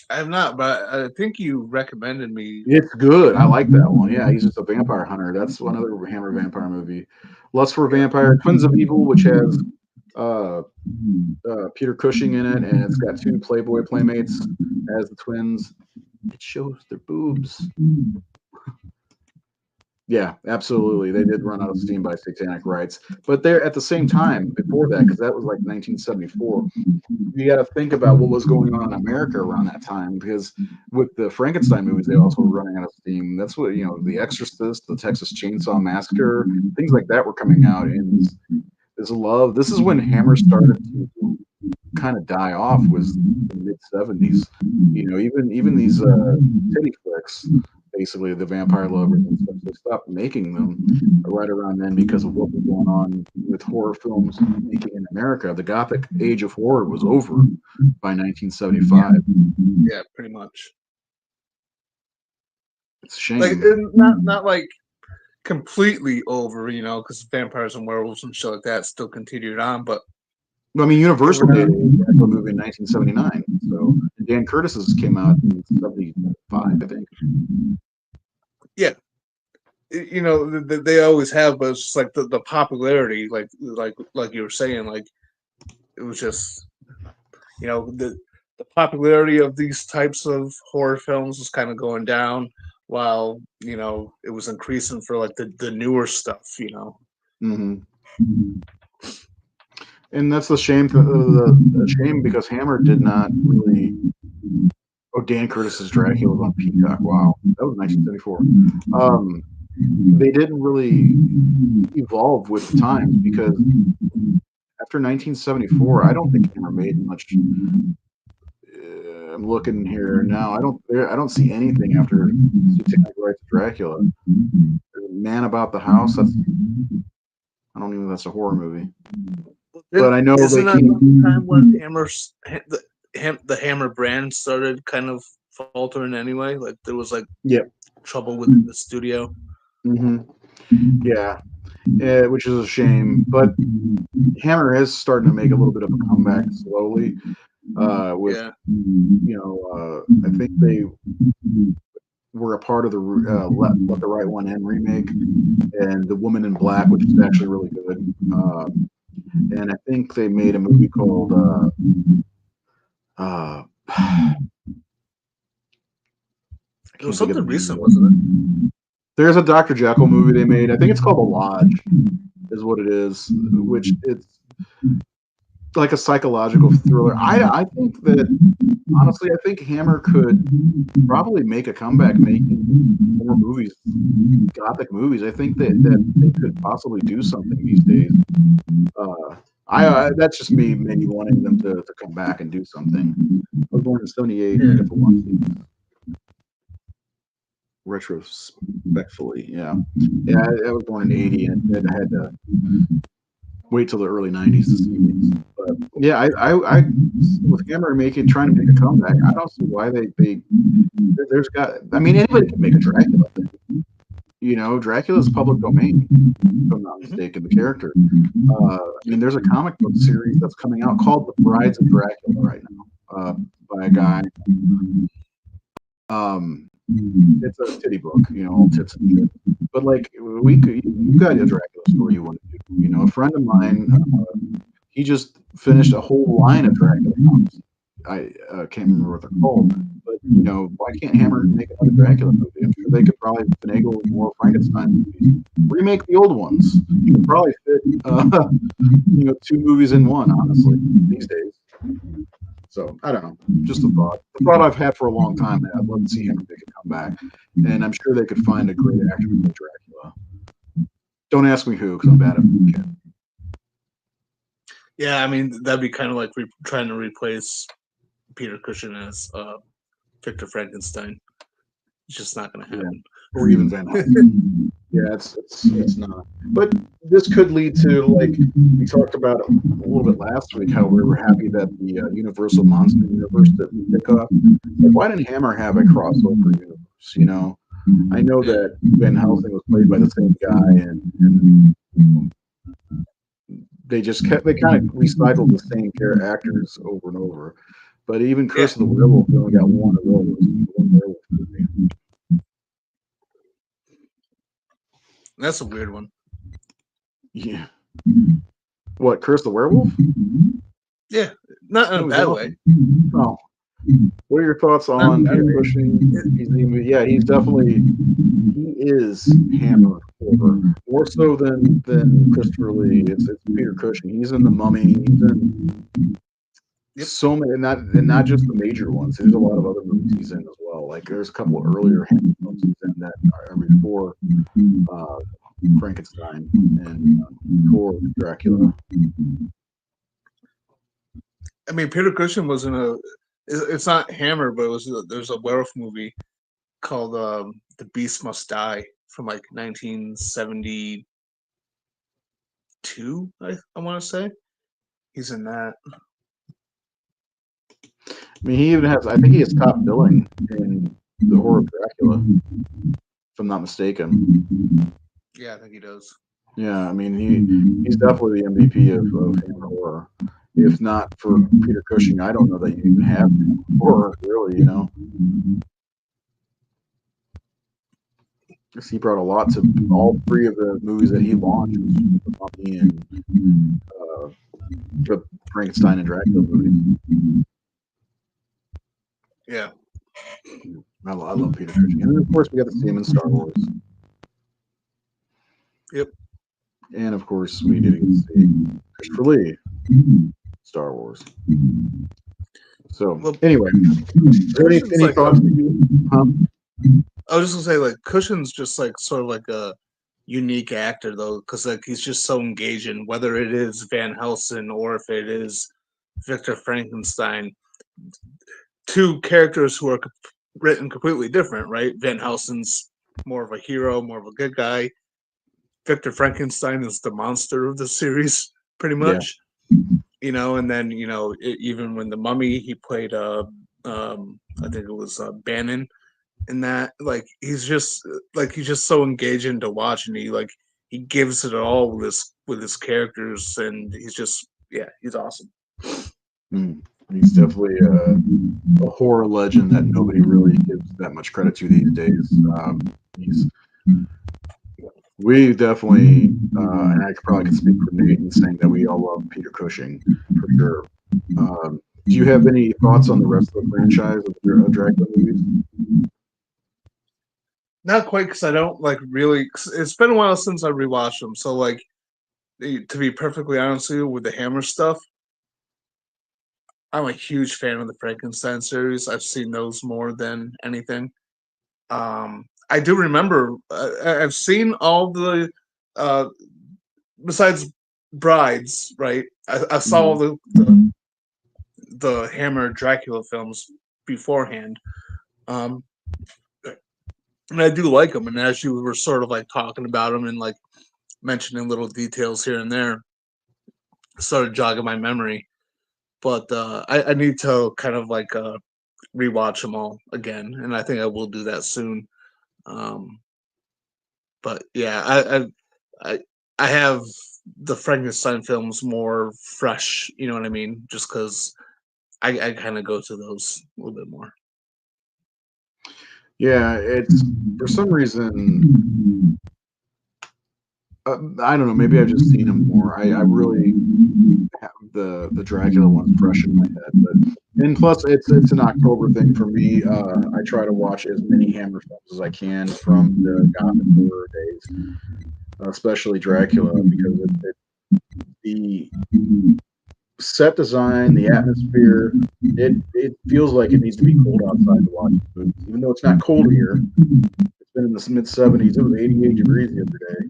I have not, but I think you recommended me. It's good. I like that one. Yeah, he's just a vampire hunter. That's another Hammer vampire movie. Lust for Vampire, Twins of Evil, which has Peter Cushing in it, and it's got 2 Playboy playmates as the twins. It shows their boobs. Yeah, absolutely. They did run out of steam by Satanic Rites, but they're at the same time before that, because that was like 1974. You got to think about what was going on in America around that time, because with the Frankenstein movies, they also were running out of steam. That's what The Exorcist, the Texas Chainsaw Massacre, things like that were coming out, and this love. This is when Hammer started to kind of die off. Was the mid '70s. Even these titty flicks, basically the vampire lovers and stuff, they stopped making them right around then because of what was going on with horror films making in America. The Gothic age of horror was over by 1975. Yeah, pretty much. It's a shame. Like not like completely over, because vampires and werewolves and shit like that still continued on, but I mean, Universal made a movie in 1979, so Dan Curtis's came out in '75, I think. Yeah, they always have, but it's just like the popularity, like you were saying, like it was just the popularity of these types of horror films was kind of going down, while it was increasing for like the newer stuff. Mm-hmm. And that's the shame. The shame because Hammer did not really. Oh, Dan Curtis's Dracula was on Peacock. Wow, that was 1974. They didn't really evolve with the times, because after 1974, I don't think Hammer made much. I'm looking here now. I don't see anything after Satanic Rites of Dracula. Man About the House. I don't even know if that's a horror movie. But I know isn't that the time when the Hammer brand started kind of faltering anyway? Like there was like trouble within the studio. Mm-hmm. Yeah, which is a shame. But Hammer is starting to make a little bit of a comeback slowly. With I think they were a part of the Let the Right One In remake, and The Woman in Black, which is actually really good. And I think they made a movie called it was something recent, wasn't it? There's a Dr. Jekyll movie they made. I think it's called The Lodge, is what it is, which it's like a psychological thriller. I think that, honestly, I think Hammer could probably make a comeback making more movies, Gothic movies. I think that they could possibly do something these days. That's just me maybe wanting them to come back and do something. I was born in '78. I got to watch these retrospectfully. Yeah. I was born in '80, and I had to wait till the early '90s to see these. But yeah, I with Hammer trying to make a comeback, I don't see why there's got. I mean, anybody can make a Dracula thing. Dracula's public domain, if I'm not mistaken, the character. I mean, there's a comic book series that's coming out called The Brides of Dracula right now, by a guy. It's a titty book, all tits and shit. But like, you got a Dracula story you want to do. A friend of mine, he just finished a whole line of Dracula comics. I can't remember what they're called, but why can't Hammer make another Dracula movie? I'm sure they could probably finagle more Frankenstein movies. Remake the old ones. You could probably fit, 2 movies in one, honestly, these days. So I don't know, just a thought. A thought I've had for a long time. That I'd love to see Hammer make a comeback, and I'm sure they could find a great actor to play Dracula. Don't ask me who, because I'm bad at it. Yeah, I mean that'd be kind of like trying to replace Peter Cushing as Victor Frankenstein. It's just not going to happen. Yeah. Or even Van Helsing. Yeah, it's not. But this could lead to, like we talked about a little bit last week, how we were happy that the Universal Monster Universe didn't pick up. Like, why didn't Hammer have a crossover universe? I know that Van Helsing was played by the same guy, and they kind of recycled the same actors over and over. But even Curse of the Werewolf, we only got one of those. One werewolf movie. That's a weird one. Yeah. What, Curse the Werewolf? Yeah, not in a bad way. Oh, What are your thoughts on Peter Cushing? He's definitely he is Hammer horror more so than Christopher Lee. It's Peter Cushing. He's in The Mummy. He's in so many, and not just the major ones. There's a lot of other movies he's in as well. Like there's a couple of earlier Hammer films he's in that are before Frankenstein and before Dracula. I mean, Peter Cushing was in a. It's not Hammer, but there's a werewolf movie called "The Beast Must Die" from like 1972. I want to say he's in that. I mean, he even has. I think he has top billing in the horror of Dracula, if I'm not mistaken. Yeah, I think he does. Yeah, I mean, he's definitely the MVP of Hammer horror. If not for Peter Cushing, I don't know that you even have horror, really. Because he brought a lot to all three of the movies that he launched, The Mummy and the Frankenstein and Dracula movies. Yeah. I love Peter Cushing. And then, of course, we got to see him in Star Wars. Yep. And, of course, we did see Christopher Lee, Star Wars. So, anyway, any thoughts? I was just gonna say, like, Cushing's just like sort of like a unique actor though, because like he's just so engaging. Whether it is Van Helsing or if it is Victor Frankenstein, two characters who are written completely different, right? Van Helsing's more of a hero, more of a good guy. Victor Frankenstein is the monster of the series, pretty much. Yeah. And then even when the Mummy, he played I think it was Bannon. In that, like he's just so engaging to watch, and he gives it all with his characters, and he's awesome. He's definitely a horror legend that nobody really gives that much credit to these days. We definitely, and I probably can speak for Nate in saying that we all love Peter Cushing for sure. Do you have any thoughts on the rest of the franchise of Dracula movies? Not quite, because I don't really. It's been a while since I rewatched them. So to be perfectly honest with you, with the Hammer stuff, I'm a huge fan of the Frankenstein series. I've seen those more than anything. I do remember I've seen all the besides Brides, right? I saw the Hammer Dracula films beforehand. And I do like them. And as you were sort of like talking about them and like mentioning little details here and there, started jogging my memory. But I need to kind of like rewatch them all again, and I think I will do that soon. But yeah, I have the Frankenstein films more fresh. You know what I mean? Just because I kind of go to those a little bit more. Yeah, it's for some reason. I don't know. Maybe I've just seen them more. I really have the Dracula ones fresh in my head, and plus it's an October thing for me. I try to watch as many Hammer films as I can from the Gothic horror days, especially Dracula, because the set design, the atmosphere, it feels like it needs to be cold outside to watch the movies, even though it's not cold here. It's been in the mid-70s. It was 88 degrees the other day.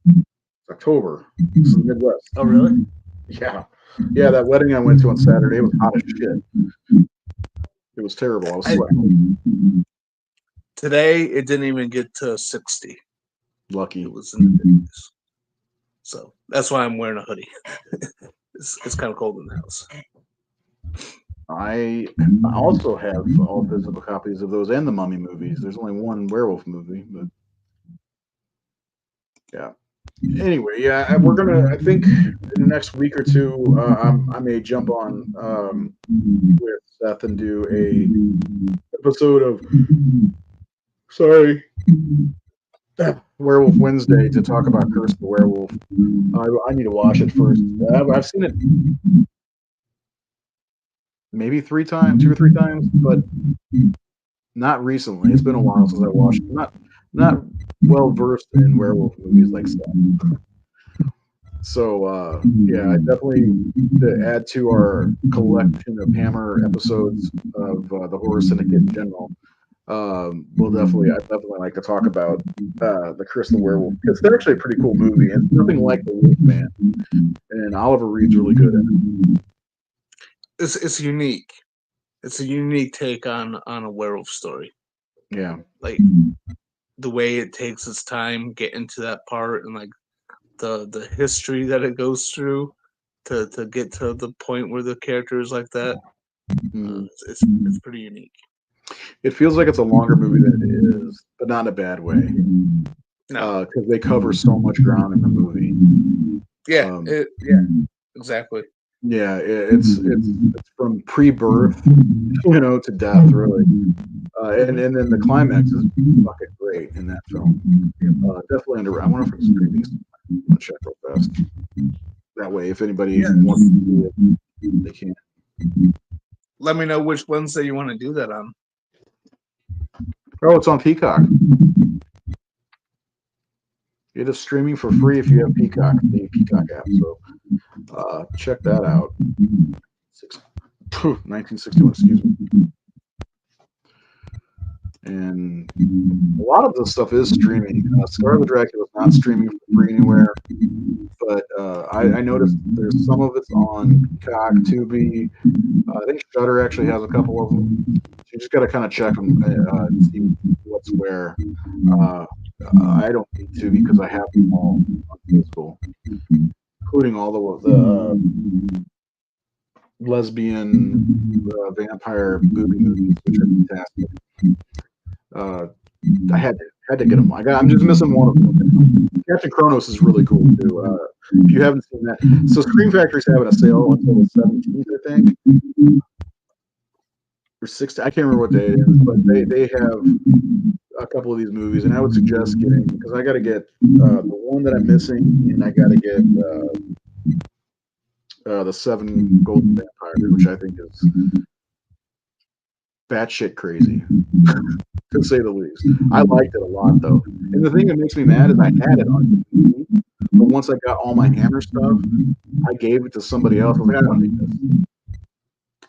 It's October. This is the Midwest. Oh, really? Yeah. Yeah, that wedding I went to on Saturday was hot as shit. It was terrible. I was sweating. Today, it didn't even get to 60. Lucky. It was in the 50s. So that's why I'm wearing a hoodie. It's kind of cold in the house. I also have all physical copies of those and the Mummy movies. There's only one werewolf movie, but yeah. Anyway, yeah, we're gonna. I think in the next week or two, I may jump on with Seth and do a episode of Werewolf Wednesday to talk about Curse of the Werewolf. I need to watch it first. I've seen it. maybe 3 times, 2 or 3 times, but not recently. It's been a while since I watched it. Not well versed in werewolf movies like Seth. So yeah, I definitely to add to our collection of Hammer episodes of the Horror Syndicate in general. I definitely like to talk about the Chris the Werewolf. It's actually a pretty cool movie. It's nothing like the Wolfman, and Oliver Reed's really good at it. It's unique. It's a unique take on a werewolf story. Yeah, like the way it takes its time getting to that part, and like the history that it goes through to get to the point where the character is like that. It's pretty unique. It feels like it's a longer movie than it is, but not in a bad way. No, because they cover so much ground in the movie. Yeah, yeah, exactly. Yeah, it's from pre-birth, to death, really. And then the climax is fucking great in that film. Definitely under. I wonder if it's streaming. I'm gonna check real fast. That way, if anybody wants to do it, they can. Let me know which Wednesday you want to do that on. Oh, it's on Peacock. It is streaming for free if you have Peacock, the Peacock app. So check that out. 1961, excuse me. And a lot of this stuff is streaming. Scar the Dracula is not streaming for free anywhere, but I noticed there's some of it's on Peacock, Tubi. I think Shudder actually has a couple of them. So you just got to kind of check them and see what's where. I don't need to because I have them all on physical, including all the lesbian vampire booby movies, which are fantastic. I had to get them. I'm just missing one of them. Captain Kronos is really cool too. If you haven't seen that, so Scream Factory's having a sale until the 17th, I think, or 16th. I can't remember what day it is, but they have a couple of these movies, and I would suggest getting, because I got to get the one that I'm missing, and I got to get the 7 Golden Vampires, which I think is batshit crazy, to say the least. I liked it a lot, though. And the thing that makes me mad is I had it on DVD, but once I got all my Hammer stuff, I gave it to somebody else. I was like, I don't need this.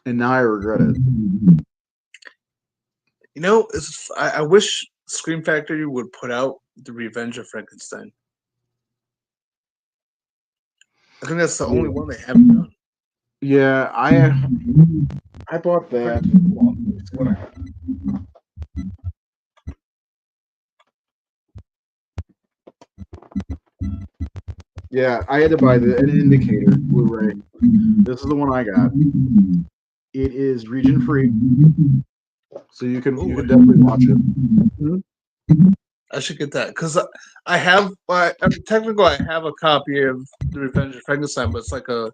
And now I regret it. I wish Scream Factory would put out The Revenge of Frankenstein. I think that's the only one they haven't done. Yeah, I bought that. Yeah, I had to buy an Indicator Blu-ray. This is the one I got. It is region free, so you can definitely watch it. Mm-hmm. I should get that because I have. Technically, I have a copy of The Revenge of Frankenstein, but it's like a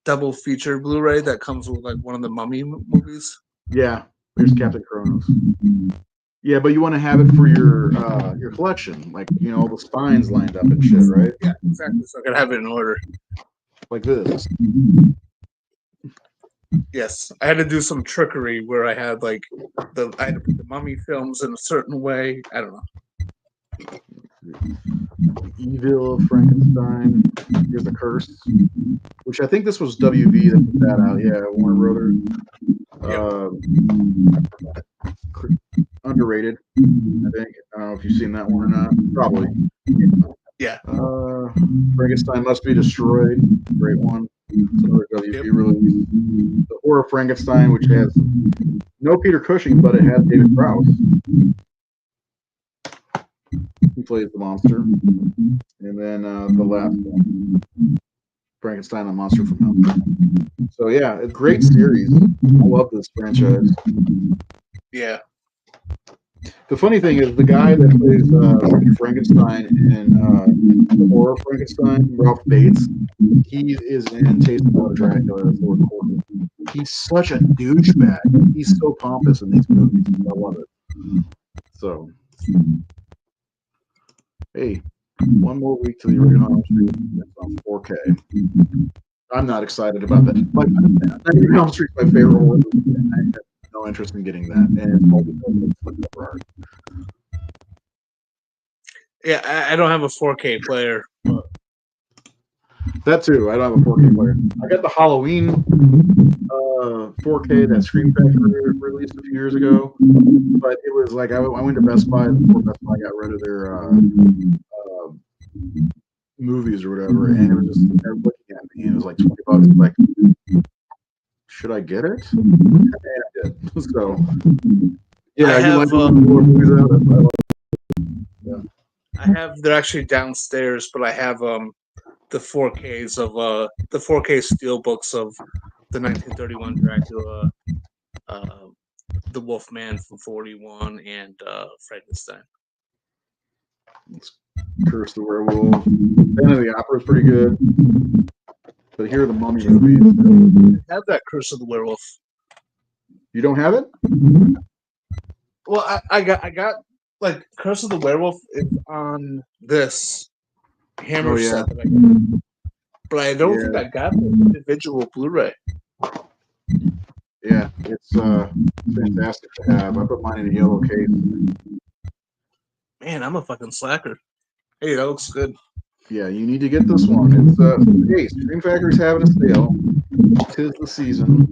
double feature Blu-ray that comes with like one of the Mummy movies. Yeah, there's Captain Kronos. Yeah, but you want to have it for your collection, like all the spines lined up and shit, right? Yeah, exactly. So I can have it in order, like this. Yes, I had to do some trickery where I had I had to put the Mummy films in a certain way. I don't know. Evil of Frankenstein. Here's the Curse, which I think this was WB that put that out. Yeah, Warner Brothers. Underrated, I think. I don't know if you've seen that one or not. Probably. Yeah. Frankenstein Must Be Destroyed. Great one. It's another WB release. The Horror of Frankenstein, which has no Peter Cushing, but it has David Prowse. He plays the monster. And then the last one, Frankenstein, the Monster from Hell. So yeah, a great series. I love this franchise. Yeah. The funny thing is, the guy that plays Frankenstein in the Horror of Frankenstein, Ralph Bates, he is in Taste of Blood Dracula as Lord Corporal. He's such a douchebag. He's so pompous in these movies. I love it. So, hey, one more week to the original. That's on 4K. I'm not excited about that. Like, Nightmare on Elm Street's my favorite horror movie. I have no interest in getting that, and all because it's the cover art. Yeah, I don't have a 4K player. But That too. I don't have a 4K player. I got the Halloween 4K that Scream Factory released a few years ago, but it was like I went to Best Buy before Best Buy got rid of their movies or whatever, and it was just they're looking at me, and it was like $20. Like, should I get it? And I did. So, yeah, you like movies out? Yeah. I have. They're actually downstairs, but I have the 4Ks of the 4K steel books of the 1931 Dracula, the Wolfman from 41, and Frankenstein. Curse the Werewolf. Then the Opera is pretty good. But here are the Mummy movies. I have that Curse of the Werewolf. You don't have it? Well, I got like Curse of the Werewolf is on this Hammer set that I got. But I don't think I got the individual Blu-ray. Yeah, it's fantastic to have. I put mine in a yellow case. Man, I'm a fucking slacker. Hey, that looks good. Yeah, you need to get this one. It's hey, Scream Factory's having a sale. 'Tis the season.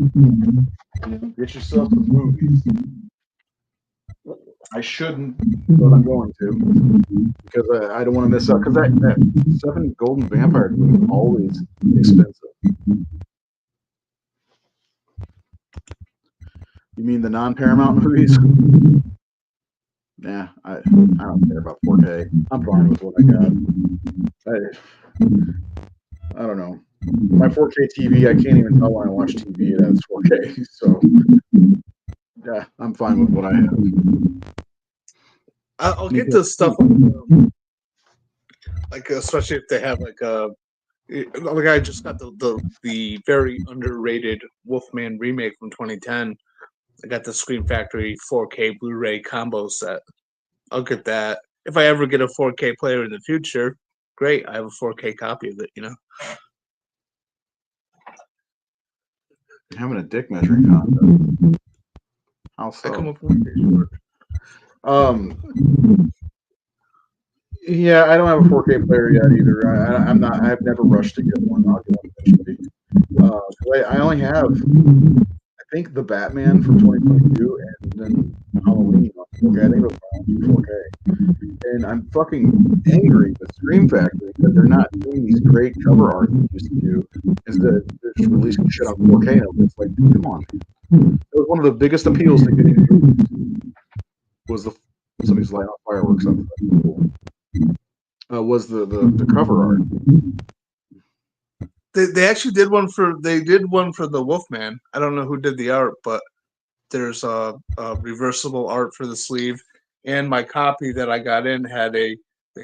Get yourself some movies. I shouldn't, but I'm going to because I don't want to miss out. Because that 7 Golden Vampire movie is always expensive. You mean the non-Paramount movies? Nah, I don't care about 4K. I'm fine with what I got. I don't know. My 4K TV, I can't even tell when I watch TV that it's 4K. So, yeah, I'm fine with what I have. I'll get the stuff like especially if they have like I just got the very underrated Wolfman remake from 2010. I got the Scream Factory 4K Blu-ray combo set. I'll get that. If I ever get a 4K player in the future, great. I have a 4K copy of it, you know. You're having a dick measuring contest. How so? I come up with yeah, I don't have a 4K player yet either. I'm not. I've never rushed to get one. I'll get one eventually. I only have, I think, the Batman from 2022 and then Halloween on 4K. I think it was on 4K. And I'm fucking angry with Scream Factory that they're not doing these great cover art they used to do. Instead, they're just releasing shit on 4K. And it's like, come on. It was one of the biggest appeals to getting movies. Was somebody's lighting off fireworks up. Was the cover art. They actually did one for the Wolfman. I don't know who did the art, but there's a reversible art for the sleeve, and my copy that I got in had they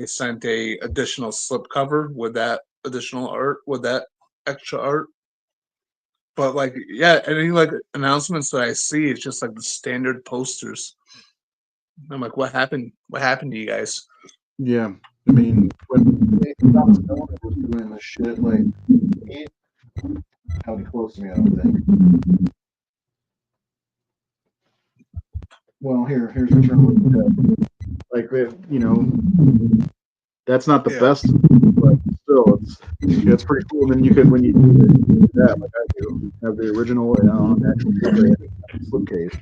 sent a additional slipcover with that additional art, with that extra art. But like, yeah, any like announcements that I see, it's just like the standard posters. I'm like, what happened? What happened to you guys? Yeah, I mean, when Thomas Miller was doing this shit, like, how close to me, I don't think. Well, here's Return of the Dead. Like, you know, that's not the best, but still, it's pretty cool. And then you could, when you do that, like I do, have the original on actual slipcase.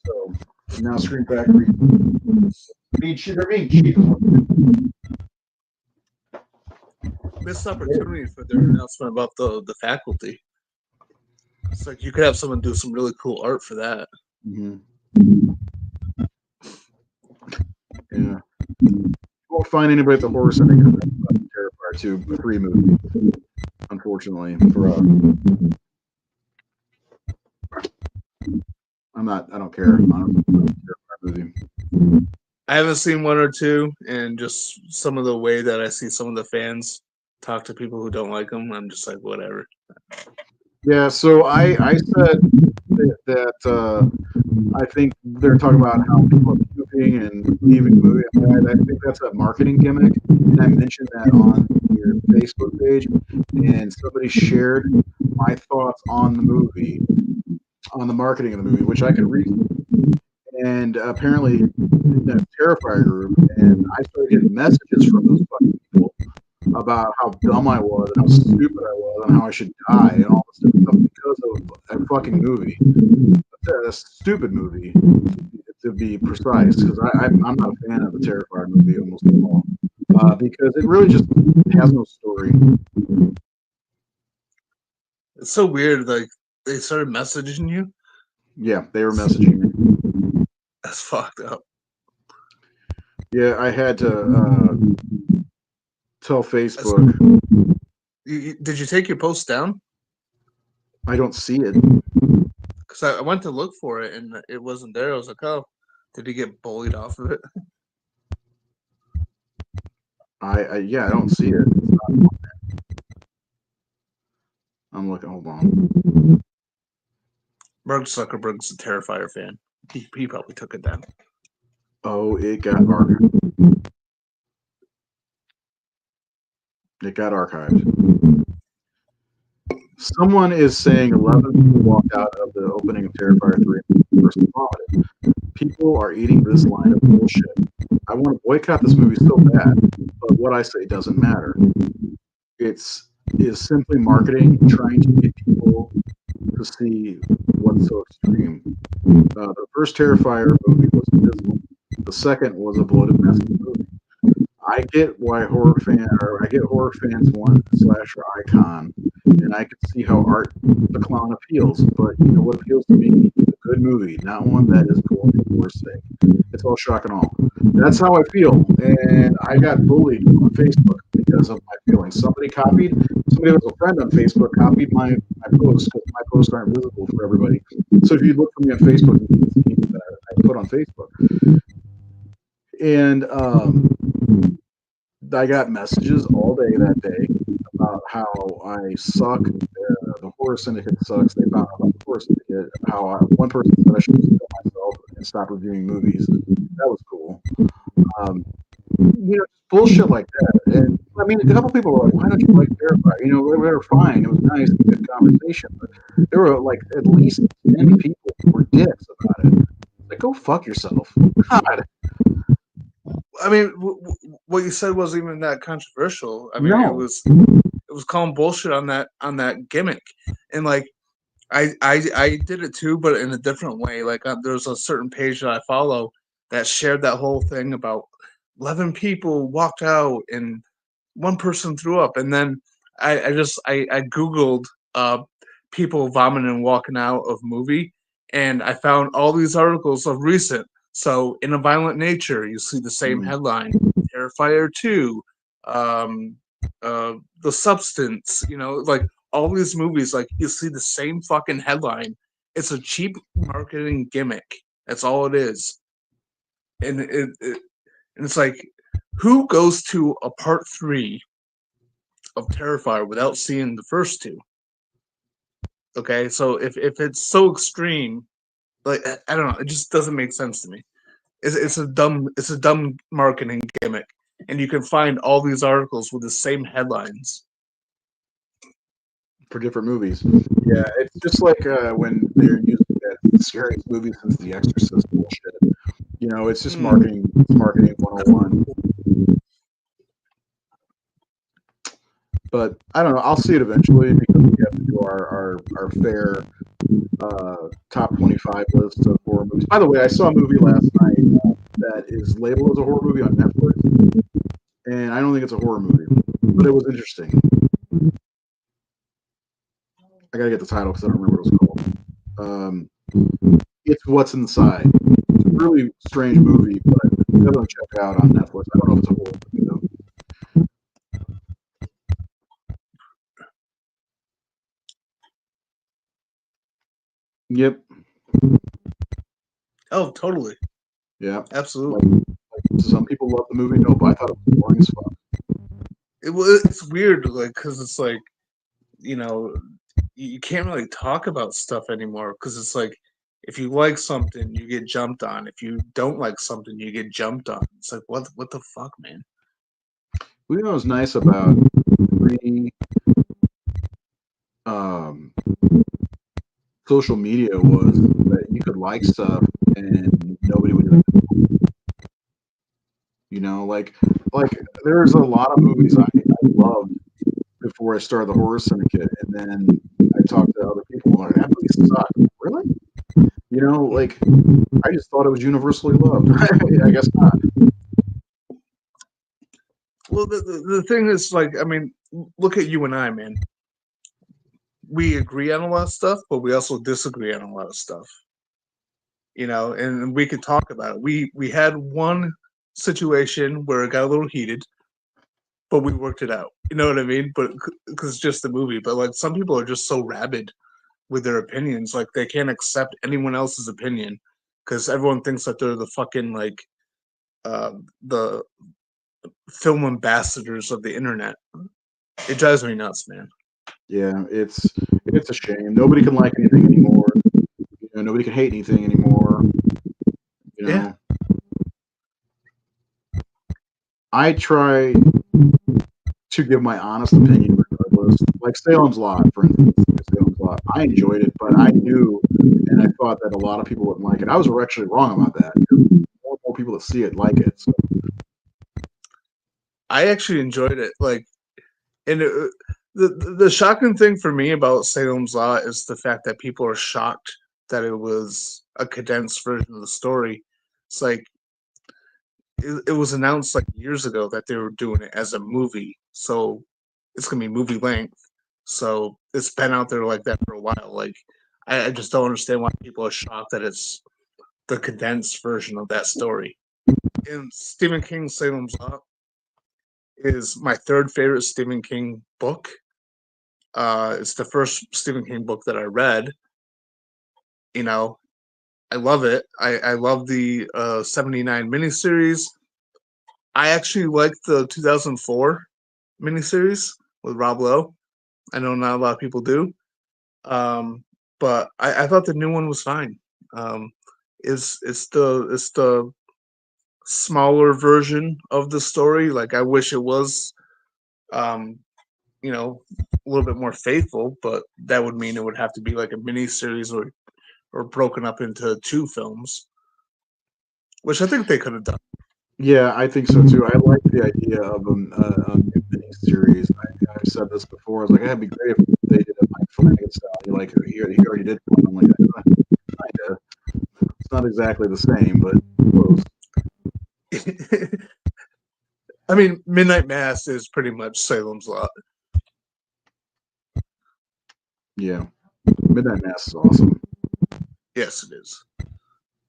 So now Scream Factory, they're being cheap. Missed opportunity for their announcement about the faculty. It's like you could have someone do some really cool art for that. Mm-hmm. Yeah. Won't find anybody at the horse. I think it's Terrifier 2, 3 movie. Unfortunately, for I don't care. Honestly, Terrifier movie. I haven't seen 1 or 2, and just some of the way that I see some of the fans talk to people who don't like them, I'm just like, whatever. Yeah, so I said that I think they're talking about how people are puking and leaving the movie. I think that's a marketing gimmick, and I mentioned that on your Facebook page, and somebody shared my thoughts on the movie, on the marketing of the movie, which I could read. And apparently, in that Terrifier group, and I started getting messages from those fucking people about how dumb I was, and how stupid I was, and how I should die, and all this stuff because of a fucking movie. A stupid movie, to be precise, because I'm not a fan of the Terrifier movie almost at all, because it really just has no story. It's so weird. Like they started messaging you. Yeah, they were messaging me. That's fucked up. Yeah, I had to tell Facebook. Did you take your post down? I don't see it. Because I went to look for it and it wasn't there. I was like, oh, did he get bullied off of it? I don't see it. It's not on there. I'm looking. Hold on. Mark Zuckerberg's a Terrifier fan. He probably took it down. Oh, it got archived. It got archived. Someone is saying 11 people walked out of the opening of Terrifier 3 and first vomited. People are eating this line of bullshit. I want to boycott this movie so bad, but what I say doesn't matter. It's simply marketing, trying to get people to see what's so extreme. The first Terrifier movie was Invisible. The second was a bloated, messy movie. I get why horror fans want a slasher icon, and I can see how Art the Clown appeals. But you know what appeals to me? A good movie, not one that is going for gore's sake. It's all shock and awe. That's how I feel, and I got bullied on Facebook because of my feelings. Somebody that was a friend on Facebook copied my posts because my posts aren't visible for everybody. So if you look for me on Facebook, you can see that I put on Facebook. And I got messages all day that day about how I suck. The Horror Syndicate sucks. They found out about the Horror Syndicate. How one person said I should just kill myself and stop reviewing movies. That was cool. Bullshit like that. And I mean, a couple people were like, "Why don't you like Terrifier?" You know, we were fine. It was nice, good conversation. But there were like at least 10 people who were dicks about it. Like, go fuck yourself. God. I mean, what you said wasn't even that controversial. I mean, No. it was calling bullshit on that gimmick, and like I did it too, but in a different way. Like there's a certain page that I follow that shared that whole thing about 11 people walked out and one person threw up, and then I googled people vomiting and walking out of movie, and I found all these articles of recent. So, in a violent nature, you see the same headline: Terrifier 2, The Substance. You know, like all these movies, like you see the same fucking headline. It's a cheap marketing gimmick. That's all it is. And it's like, who goes to a part 3 of Terrifier without seeing the first 2? Okay, so if it's so extreme, like I don't know, it just doesn't make sense to me. It's a dumb marketing gimmick, and you can find all these articles with the same headlines for different movies. Yeah, it's just like when they're using that scariest movie since The Exorcist bullshit. You know, it's just marketing. It's marketing 101. But I don't know. I'll see it eventually because we have to do our fair top 25 list of horror movies. By the way, I saw a movie last night that is labeled as a horror movie on Netflix, and I don't think it's a horror movie, but it was interesting. I gotta get the title because I don't remember what it was called. It's What's Inside. It's a really strange movie, but definitely check it out on Netflix. I don't know if it's a horror movie though. Yep. Oh, totally. Yeah. Absolutely. Like some people love the movie. No, but I thought it was boring as fuck. It's weird, like, because it's like, you you can't really talk about stuff anymore because it's like if you like something, you get jumped on. If you don't like something, you get jumped on. It's like what the fuck, man? What you know what's nice about pre um, social media was that you could like stuff and nobody would even, like there's a lot of movies I loved before I started the Horror Syndicate, and then I talked to other people like that movie sucked. Really? Like I just thought it was universally loved. I guess not. Well, the thing is, like, I mean, look at you and I, man. We agree on a lot of stuff, but we also disagree on a lot of stuff. And we could talk about it. We had one situation where it got a little heated, but we worked it out. You know what I mean? But because it's just the movie. But like some people are just so rabid with their opinions, like they can't accept anyone else's opinion because everyone thinks that they're the fucking like the film ambassadors of the internet. It drives me nuts, man. Yeah, it's a shame. Nobody can like anything anymore. Nobody can hate anything anymore. Yeah. I try to give my honest opinion regardless. Like Salem's Lot, for instance. Salem's Lot. I enjoyed it, but I knew and I thought that a lot of people wouldn't like it. I was actually wrong about that. More people that see it like it. So. I actually enjoyed it. Like, and the shocking thing for me about Salem's Lot is the fact that people are shocked that it was a condensed version of the story. It's like it was announced like years ago that they were doing it as a movie, so it's gonna be movie length. So it's been out there like that for a while. Like I just don't understand why people are shocked that it's the condensed version of that story. And Stephen King's Salem's Lot is my third favorite Stephen King book. It's the first Stephen King book that I read. I love it. I love the 79 miniseries. I actually like the 2004 miniseries with Rob Lowe. I know not a lot of people do. But I thought the new one was fine. It's the smaller version of the story. Like I wish it was a little bit more faithful, but that would mean it would have to be like a mini series or broken up into two films, which I think they could have done. Yeah, I think so too. I like the idea of a new mini series. I've said this before. I was like, it'd be great if they did it like Flanagan style. You're like, he already did one. I'm like, kinda. It's not exactly the same, but close. I mean, Midnight Mass is pretty much Salem's Lot. Yeah, Midnight Mass is awesome. Yes, it is.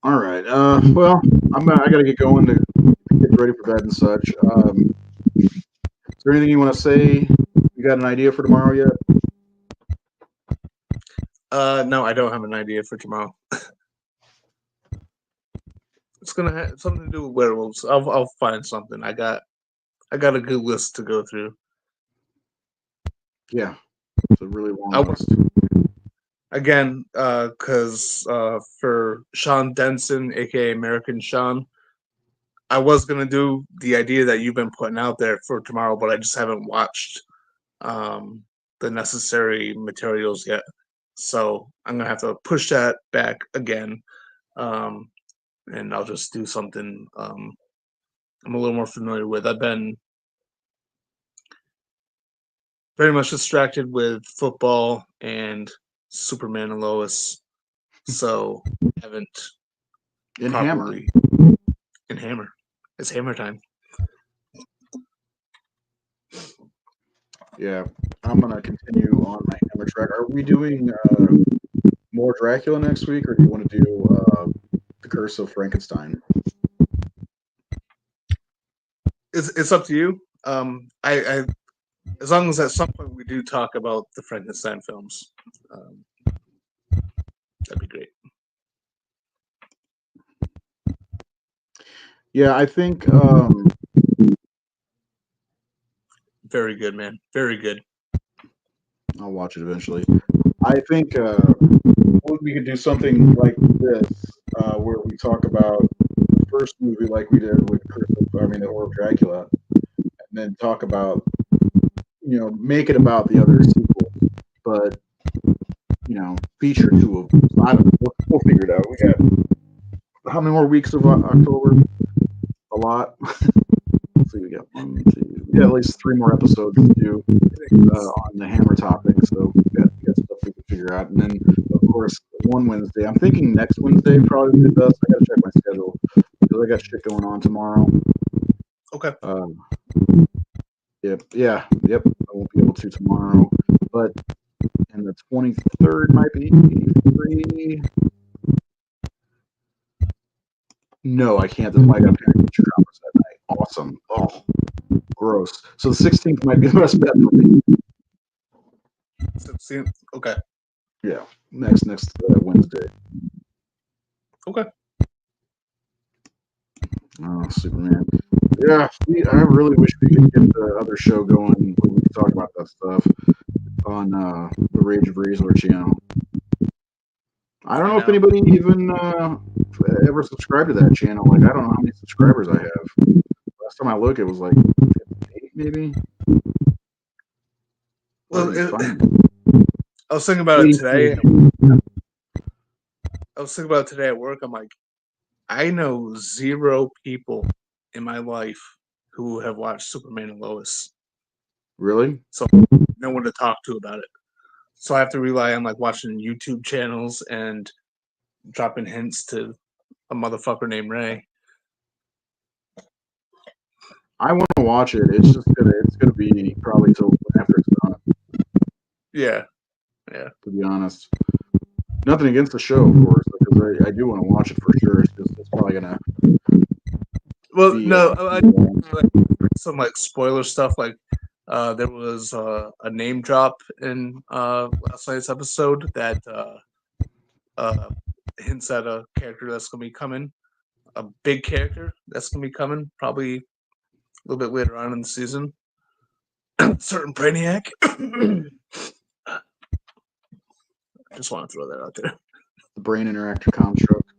All right. Well, I gotta get going to get ready for bed and such. Is there anything you want to say? You got an idea for tomorrow yet? No, I don't have an idea for tomorrow. It's gonna have something to do with werewolves. I'll find something. I got a good list to go through. Yeah, it's a really long list. Again, because for Sean Denson, aka American Sean, I was gonna do the idea that you've been putting out there for tomorrow, but I just haven't watched the necessary materials yet. So I'm gonna have to push that back again, and I'll just do something I'm a little more familiar with. I've been very much distracted with football and Superman and Lois, so haven't In properly Hammer. in Hammer. It's Hammer time. Yeah, I'm gonna continue on my Hammer track. Are we doing more Dracula next week, or do you want to do The Curse of Frankenstein? It's up to you. I as long as at some point we do talk about the Frankenstein films, that'd be great. Yeah, I think very good, man. Very good. I'll watch it eventually. I think we could do something like this, where we talk about the first movie, like we did with the Horror of Dracula, and then talk about, make it about the other sequels, but feature two of them. So I don't know. We'll figure it out. We got how many more weeks of October? A lot. Let's see, we got at least 3 more episodes to do on the Hammer topic. So we got stuff we can figure out, and then of course one Wednesday. I'm thinking next Wednesday probably the best. I got to check my schedule because I got shit going on tomorrow. Okay. Yep. I won't be able to tomorrow, but and the 23rd might be free. No, I can't. I got parent-teacher conference that night. Awesome. Oh, gross. So the 16th might be the best bet for me. 16th. Okay. Yeah, next Wednesday. Okay. Oh, Superman. Yeah, I really wish we could get the other show going where we could talk about that stuff on the Rage of Razor channel. I don't know if anybody even ever subscribed to that channel. Like, I don't know how many subscribers I have. Last time I looked, it was like 8, maybe. Well, I was thinking about it today. I was thinking about it today at work. I'm like, I know 0 people in my life who have watched Superman and Lois. Really? So no one to talk to about it. So I have to rely on like watching YouTube channels and dropping hints to a motherfucker named Ray. I want to watch it. It's gonna be probably till after it's done. Yeah. To be honest, nothing against the show, of course, because I do want to watch it for sure. It's probably gonna. Well, no, some like spoiler stuff. Like there was a name drop in last night's episode that hints at a character that's gonna be coming, a big character that's gonna be coming, probably a little bit later on in the season. Certain Brainiac. Just want to throw that out there. The brain interactor construct.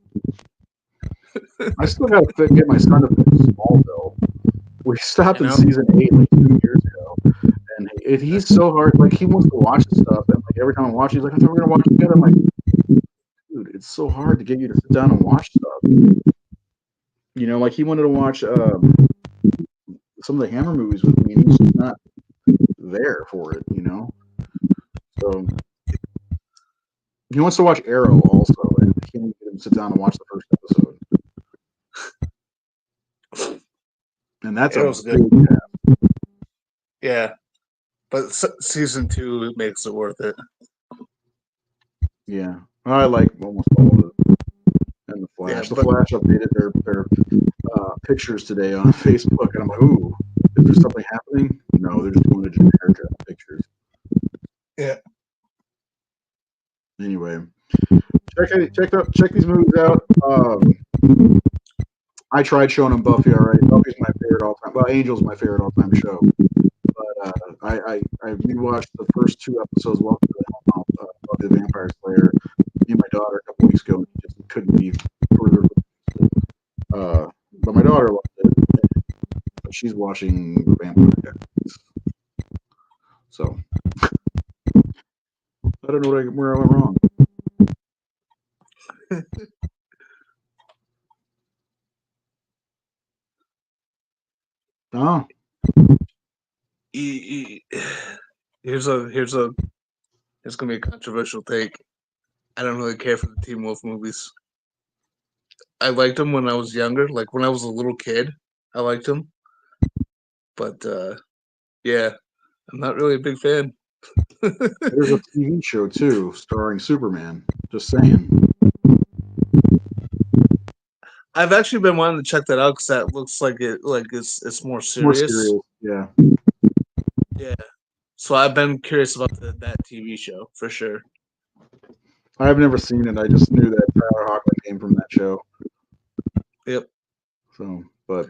I still got to get my son to finish Smallville. We stopped in season 8 like 2 years ago, and he's so hard. Like, he wants to watch the stuff, and like every time I watch, he's like, "I thought we were gonna watch it together." I'm like, "Dude, it's so hard to get you to sit down and watch stuff." Like he wanted to watch some of the Hammer movies with me, and he's just not there for it. So he wants to watch Arrow also, and I can't even get him to sit down and watch the first episode. And that's Arrow's good. Yeah, but season 2 makes it worth it. Yeah, I like almost all of it. And the Flash. Yeah, the Flash updated their pictures today on Facebook, and I'm like, "Ooh, is there something happening?" No, they're just doing a generic pictures. Yeah. Anyway, check these movies out. I tried showing them Buffy already. Buffy's my favorite all time. Well, Angel's my favorite all time show. But I rewatched the first 2 episodes of Buffy the Vampire Slayer. Me and my daughter a couple weeks ago, and just couldn't be further. But my daughter loved it. But she's watching the Vampire Diaries. So I don't know where I went wrong. Oh. Here's gonna be a controversial take. I don't really care for the Teen Wolf movies. I liked them when I was younger, like when I was a little kid. I liked them, but yeah, I'm not really a big fan. There's a TV show too, starring Superman. Just saying. I've actually been wanting to check that out because that looks like it's more serious. Yeah. Yeah. So I've been curious about that TV show for sure. I've never seen it. I just knew that Tyler Hoechlin came from that show. Yep. So, but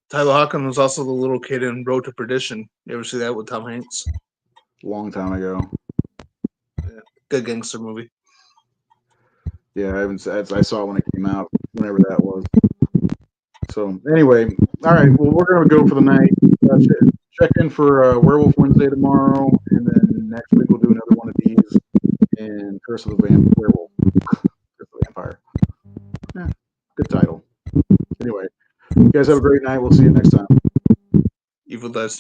Tyler Hoechlin was also the little kid in Road to Perdition. You ever see that with Tom Hanks? A long time ago. Yeah. good gangster movie. Yeah, I haven't. I saw it when it came out, whenever that was. So anyway, all right. Well, we're gonna go for the night. Check in for Werewolf Wednesday tomorrow, and then next week we'll do another one of these. And Curse of the Werewolf, Curse of the Vampire. Yeah, good title. Anyway, you guys have a great night. We'll see you next time. Evil Dice